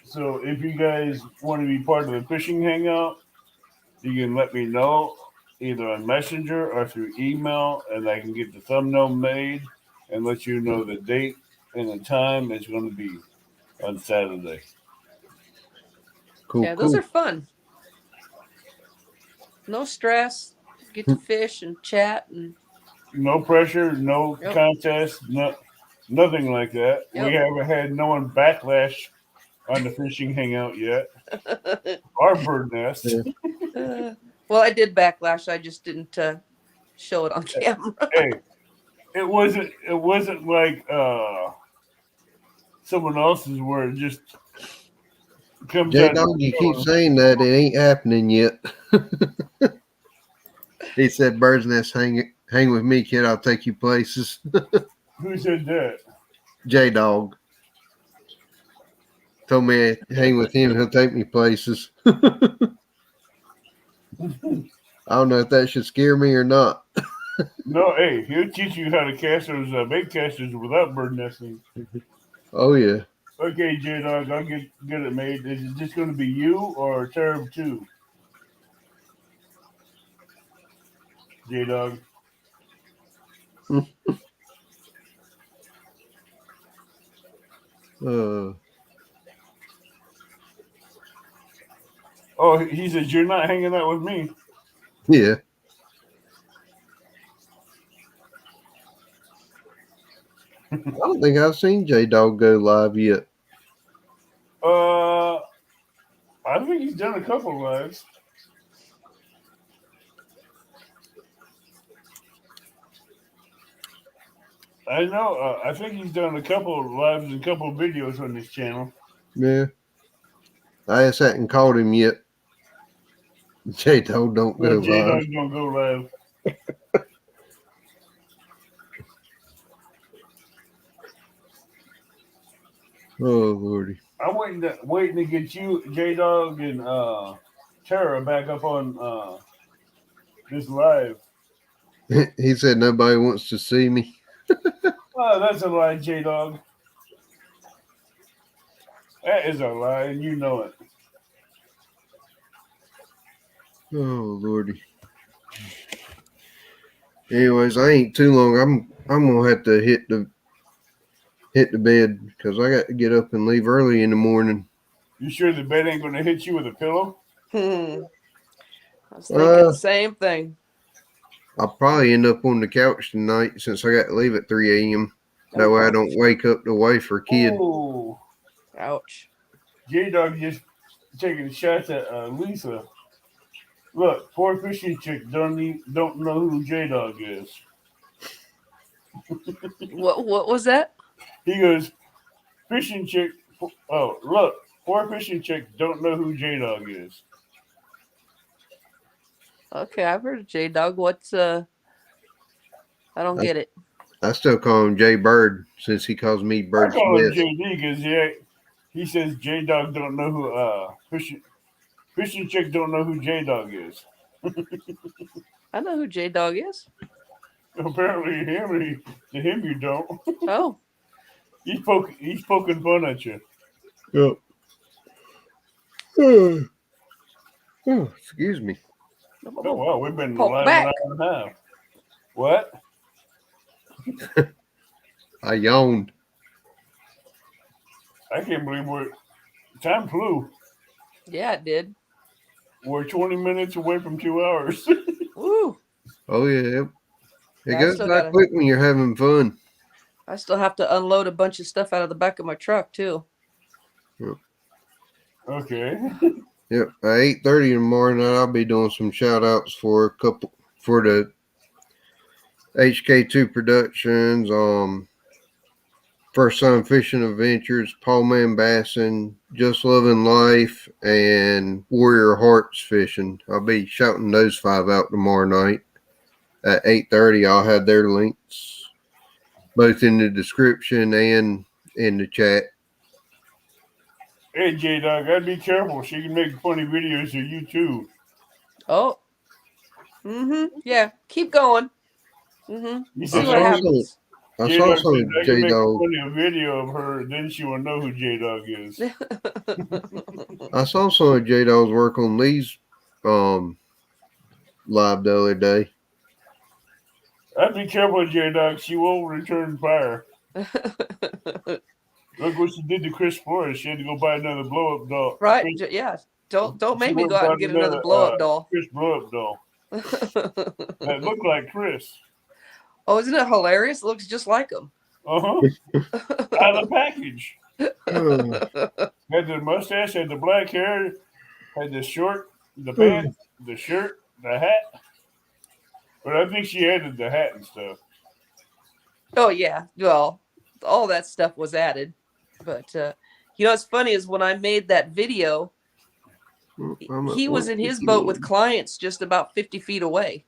So if you guys want to be part of the fishing hangout, you can let me know either on Messenger or through email, and I can get the thumbnail made and let you know the date and the time it's going to be on Saturday.
Cool,
Yeah, those
cool.
are fun. No stress. Get to fish and chat and
No pressure, no
Yep.
contest, nothing like that.
Yep.
We haven't had no one backlash on the fishing hangout yet. Our bird nest.
Yeah.
well, I did backlash. I just didn't show it on camera.
Hey, it wasn't like someone else's where it just comes
J
out.
Dog, you keep saying that it ain't happening yet. He said, "Bird's nest, hang with me, kid. I'll take you places."
Who said that?
J Dog told me, "Hang with him. He'll take me places." I don't know if that should scare me or not.
No, hey, he'll teach you how to cast those bait casters without bird nesting.
Oh yeah.
Okay, J Dog, I'll get it made. Is it just going to be you or Terb too? J Dog. Oh, he says you're not hanging out with me.
Yeah. I don't think I've seen J Dog go live yet.
I think he's done a couple of lives. I know. I think he's done a couple of lives and a couple of videos on this channel.
Yeah. I just hadn't called him yet. J Dog don't go
J
live.
Dog don't go live.
Oh Lordy.
I'm waiting to get you, J Dog, and Tara back up on this live.
He said nobody wants to see me.
Oh, that's a lie, J Dog. That is a lie, and you know it.
Oh Lordy. Anyways, I ain't too long. I'm gonna have to hit the bed because I got to get up and leave early in the morning.
You sure the bed ain't gonna hit you with a pillow?
I was thinking the same thing.
I'll probably end up on the couch tonight since I got to leave at 3 a.m. That way I don't wake up the wife or kid.
Ooh.
Ouch.
J Dog just taking shots at Lisa. Look, poor fishing chick don't know who J Dog is.
What was that?
He goes, fishing chick. Oh, look, poor fishing chick don't know who J Dog is.
Okay, I've heard of J Dog. What's I don't get it.
I still call him J Bird since he calls me Bird
I call him
Smith.
JD because he says J Dog don't know who fishing chick don't know who J Dog is.
I know who J Dog is.
Apparently, to him you don't.
Oh.
He's poking fun at you.
Yep. Oh, excuse me.
Oh wow, we've been
Poke
live
back.
an hour and a half. What?
I yawned.
I can't believe time flew.
Yeah, it did.
We're 20 minutes away from 2 hours.
Woo.
Oh yeah. It
Yeah,
goes by quick when you're having fun.
I still have to unload a bunch of stuff out of the back of my truck too.
Yep.
Okay.
Yep. At 8:30 in the morning, I'll be doing some shout outs for the HK2 Productions, First Time Fishing Adventures, Paul Man Bassin, Just Loving Life, and Warrior Hearts Fishing. I'll be shouting those 5 out tomorrow night at 8:30. I'll have their links both in the description and in the chat.
Hey, J Dog, gotta be careful. She can make funny videos of you too.
Oh. Yeah. Keep going.
You
See
said
what happens.
I
J
saw
Dog
some
said I can
J
make a
Dog.
funny video of her, then she will know who J Dog is.
I saw some of J Dog's work on these live the other day.
I'd be careful, J Dog. She will return fire. Look what she did to Chris Flores. She had to go buy another blow up doll.
Right.
Chris,
Yeah. Don't make
she
me
went
go out
bought
and get another blow up doll.
Chris blow up doll. That looked like Chris.
Oh, isn't it hilarious? It looks just like him.
Out of the package. Had the mustache, had the black hair, had the short, the pants, the shirt, the hat. But I think she added the hat and stuff.
Oh yeah. Well, all that stuff was added. But what's funny is when I made that video, he was in his boat with clients just about 50 feet away.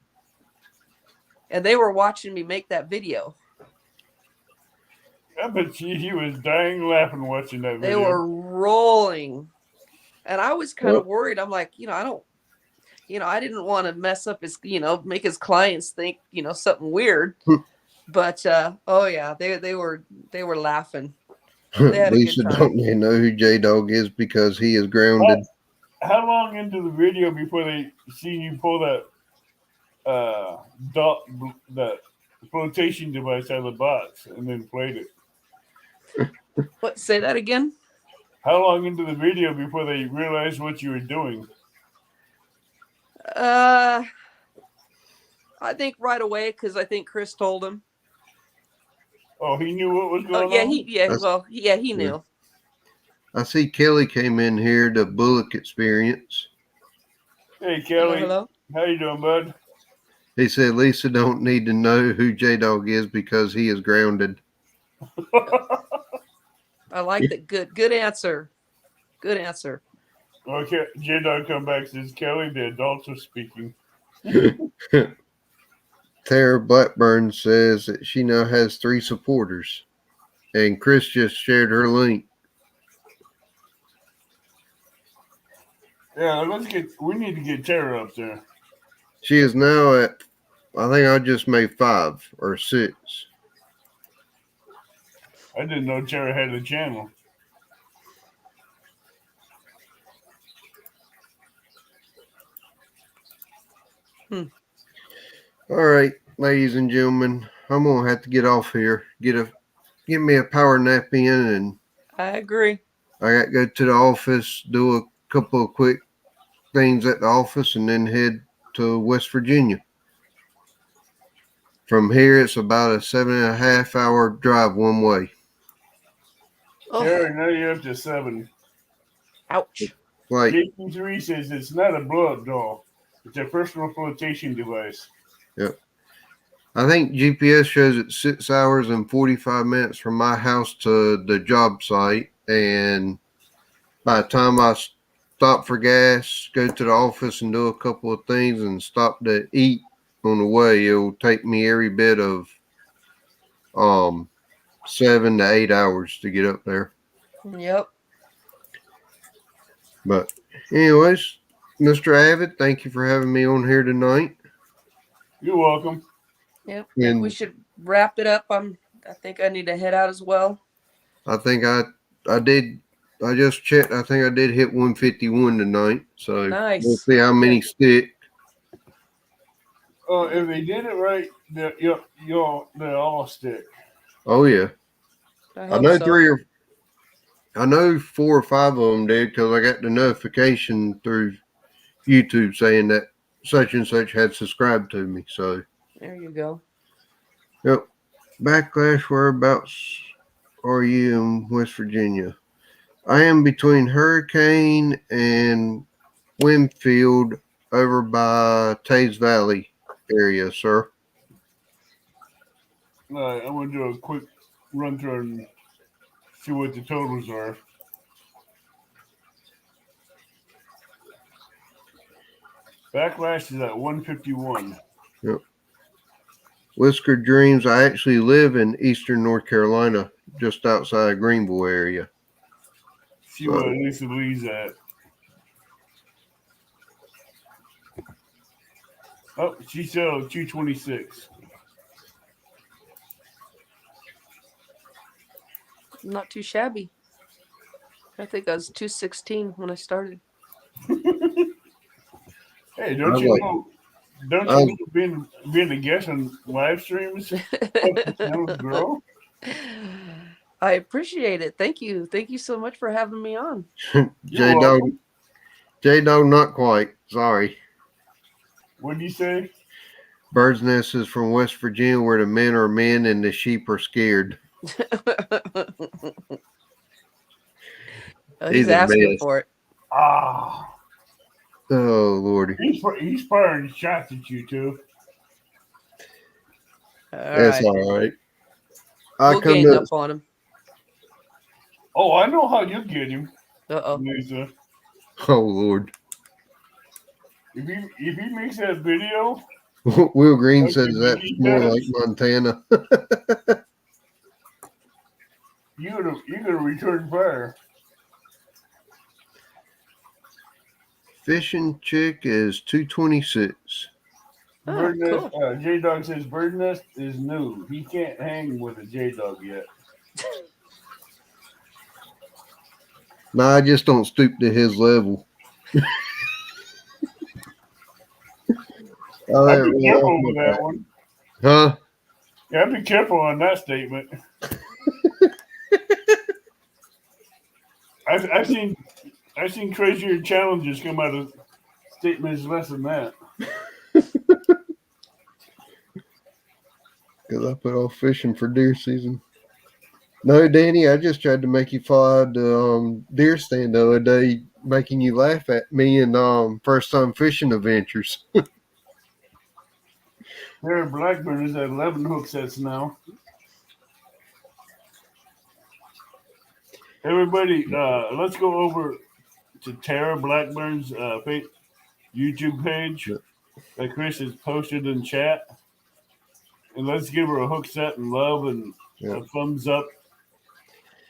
And they were watching me make that video.
I bet he was dying laughing watching that video.
They were rolling. And I was kind of worried. I'm like, I didn't want to mess up his, make his clients think, something weird. But oh yeah, they were laughing. They had
Lisa
a good time.
don't even know who J Dog is because he is grounded.
How long into the video before they seen you pull that that flotation device out of the box and then played it?
What? Say that again?
How long into the video before they realized what you were doing?
I think right away because I think Chris told him.
Oh, he knew what was going
on? He knew.
I see Kelly came in here, the Bullock Experience.
Hey, Kelly.
Hello.
How you doing, bud?
He said Lisa don't need to know who J Dog is because he is grounded.
I like that. Good answer. Good answer.
Okay, J Dog come back and says, Kelly, the adults are speaking.
Tara Blackburn says that she now has 3 supporters. And Chris just shared her link.
Yeah, we need to get Tara up there.
She is now at, I think I just made 5 or 6.
I didn't know Tara had a channel.
All right, ladies and gentlemen, I'm gonna have to get off here. Get me a power nap in, and
I agree.
I got to go to the office, do a couple of quick things at the office, and then head to West Virginia. From here, it's about a 7.5 hour drive one way.
Oh.
Tara, now you're up to 7.
Ouch.
Like,
JP3 says it's not a blow-up doll. It's a personal flotation device.
yep. I think GPS shows it 6 hours and 45 minutes from my house to the job site. And by the time I stop for gas, go to the office and do a couple of things and stop to eat on the way, it'll take me every bit of 7 to 8 hours to get up there.
Yep.
But anyways, Mr. Avid, thank you for having me on here tonight.
You're welcome.
Yep. And we should wrap it up. I think I need to head out as well.
I think I did. I just checked. I think I did hit 151 tonight. So
nice.
We'll see how many stick.
If they did it right, they'll all stick.
Oh yeah.
I
know
so.
I know 4 or 5 of them did because I got the notification through YouTube saying that such and such had subscribed to me. So
there you go.
Yep. Backlash, whereabouts are you in West Virginia? I am between Hurricane and Winfield over by Taves Valley area, sir.
All right, I'm going to do a quick run through See what the totals are. Backlash is at 151.
Yep. Whisker Dreams. I actually live in eastern North Carolina, just outside Greenville area.
See what Lisa Lee's at. Oh, she sells 226.
Not too shabby. I think I was 216 when I started.
Hey, don't you know being a guest on live streams helps the channels grow?
I appreciate it. Thank you. Thank you so much for having me on.
J-Dog, not quite. Sorry.
What did you say?
Bird's Nest is from West Virginia, where the men are men and the sheep are scared.
He's asking for it.
Ah.
Oh, Lordy.
He's firing shots at you, too.
That's all right.
We'll gang up on him.
Oh, I know how you get him.
Uh-oh.
Lisa.
Oh, Lord.
If he makes that video...
Will Green says that's more like Montana.
You're gonna return fire.
Fishing chick is 226.
Bird Nest,
cool.
J-Dog says Bird Nest is new. He can't hang with a J-Dog yet.
No, I just don't stoop to his level.
I'd be careful with that one.
Huh?
Yeah, be careful on that statement. I've seen crazier challenges come out of statements less than that.
Because I put off fishing for deer season. No, Danny, I just tried to make you fly out the deer stand the other day, making you laugh at me and first time fishing adventures.
There are blackbirds at 11 hook sets now. Everybody, let's go over to Tara Blackburn's YouTube page that Chris has posted in chat. And let's give her a hook set and love and a thumbs up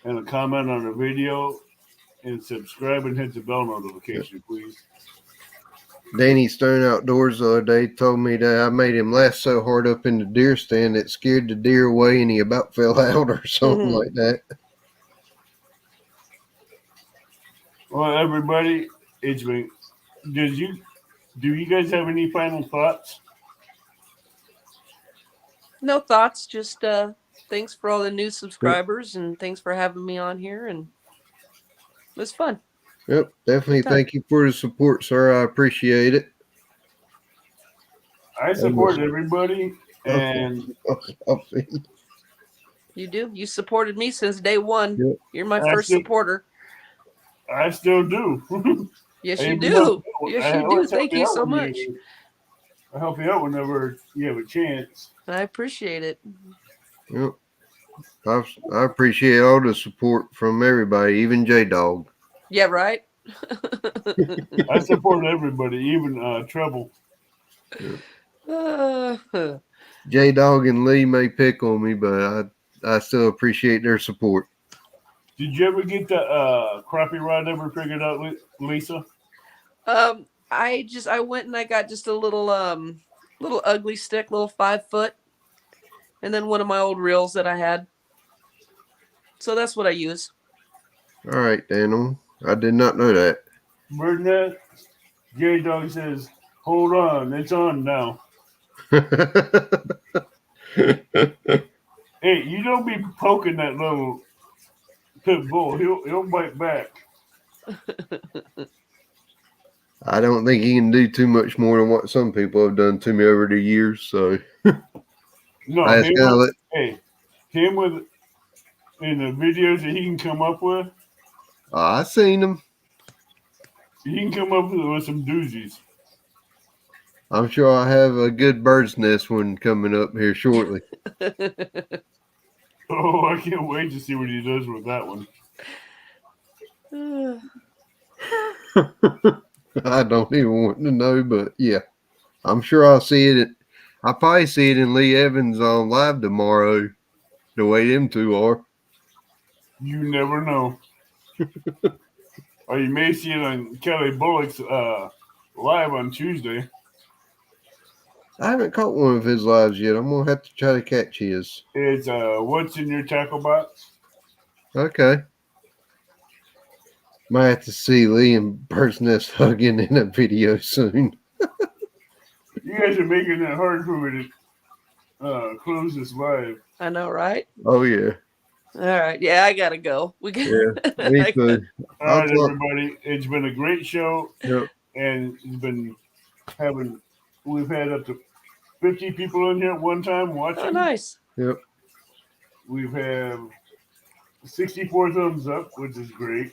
and a comment on the video. And subscribe and hit the bell notification, please.
Danny Stone Outdoors the other day told me that I made him laugh so hard up in the deer stand it scared the deer away and he about fell out or something like that.
Well, everybody, it's been. Do you guys have any final thoughts?
No thoughts. Just thanks for all the new subscribers and thanks for having me on here. And it was fun.
Yep, definitely. Thank you for the support, sir. I appreciate it.
I support everybody, and
you do. You supported me since day one.
Yep.
You're my first supporter.
I still do.
Yes, you do. Yes, you do. Thank you so much.
I help you out whenever you have a chance.
I appreciate it.
Yep. I appreciate all the support from everybody, even J-Dog.
Yeah, right?
I support everybody, even Treble.
J-Dog and Lee may pick on me, but I still appreciate their support.
Did you ever get the crappie rod ever figured out, Lisa?
I went and I got just a little ugly stick, little 5 foot, and then one of my old reels that I had. So that's what I use.
All right, Daniel. I did not know that.
Birdnet, J-Dog says, hold on, it's on now. Hey, you don't be poking that little pit bull. He'll bite back.
I don't think he can do too much more than what some people have done to me over the years. So,
no, him with in the videos that he can come up with.
I seen him.
He can come up with some doozies.
I'm sure I have a good bird's nest one coming up here shortly.
Oh, I can't wait to see what he does with that one.
I don't even want to know, but yeah, I'm sure I'll see it. I'll probably see it in Lee Evans on live tomorrow. The way them two are.
You never know. Or you may see it on Kelly Bullock's live on Tuesday.
I haven't caught one of his lives yet. I'm gonna have to try to catch his.
It's What's in Your Tackle Box?
Okay. Might have to see Lee and Bird's Nest hugging in a video soon.
You guys are making it hard for me to close this live.
I know, right?
Oh yeah.
All right. Yeah, I gotta go. We got.
Yeah. Me too.
All right, everybody. It's been a great show.
Yep.
And we've had up to 50 people in here at one time watching.
Oh, nice.
Yep.
We've had 64 thumbs up, which is great.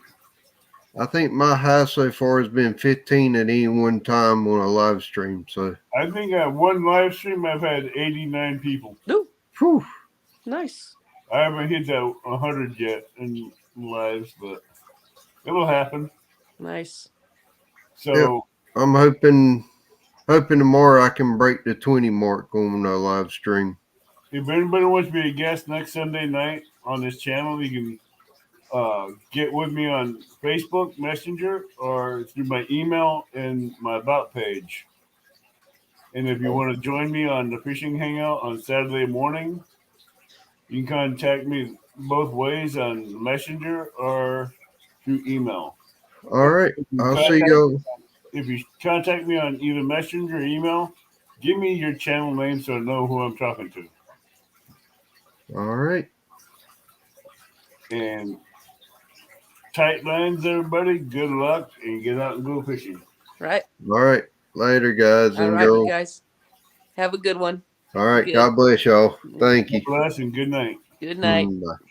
I think my high so far has been 15 at any one time on a live stream. So
I think at one live stream I've had 89 people.
Ooh,
whew.
nice.
I haven't hit that 100 yet in lives, but it'll happen.
Nice.
So
Yep. I'm hoping tomorrow I can break the 20 mark on a live stream.
if anybody wants to be a guest next Sunday night on this channel, you can get with me on Facebook Messenger or through my email and my About page. And if you want to join me on the fishing hangout on Saturday morning, you can contact me both ways on Messenger or through email.
All right. I'll see you.
If you contact me on either Messenger or email, give me your channel name so I know who I'm talking to.
All right.
And tight lines, everybody. Good luck and get out and go fishing.
Right.
All right. Later, guys.
All
And
right,
go.
you guys. Have a good one.
All right.
Good.
God bless y'all. Thank you.
God bless and good night.
Good night.
Bye.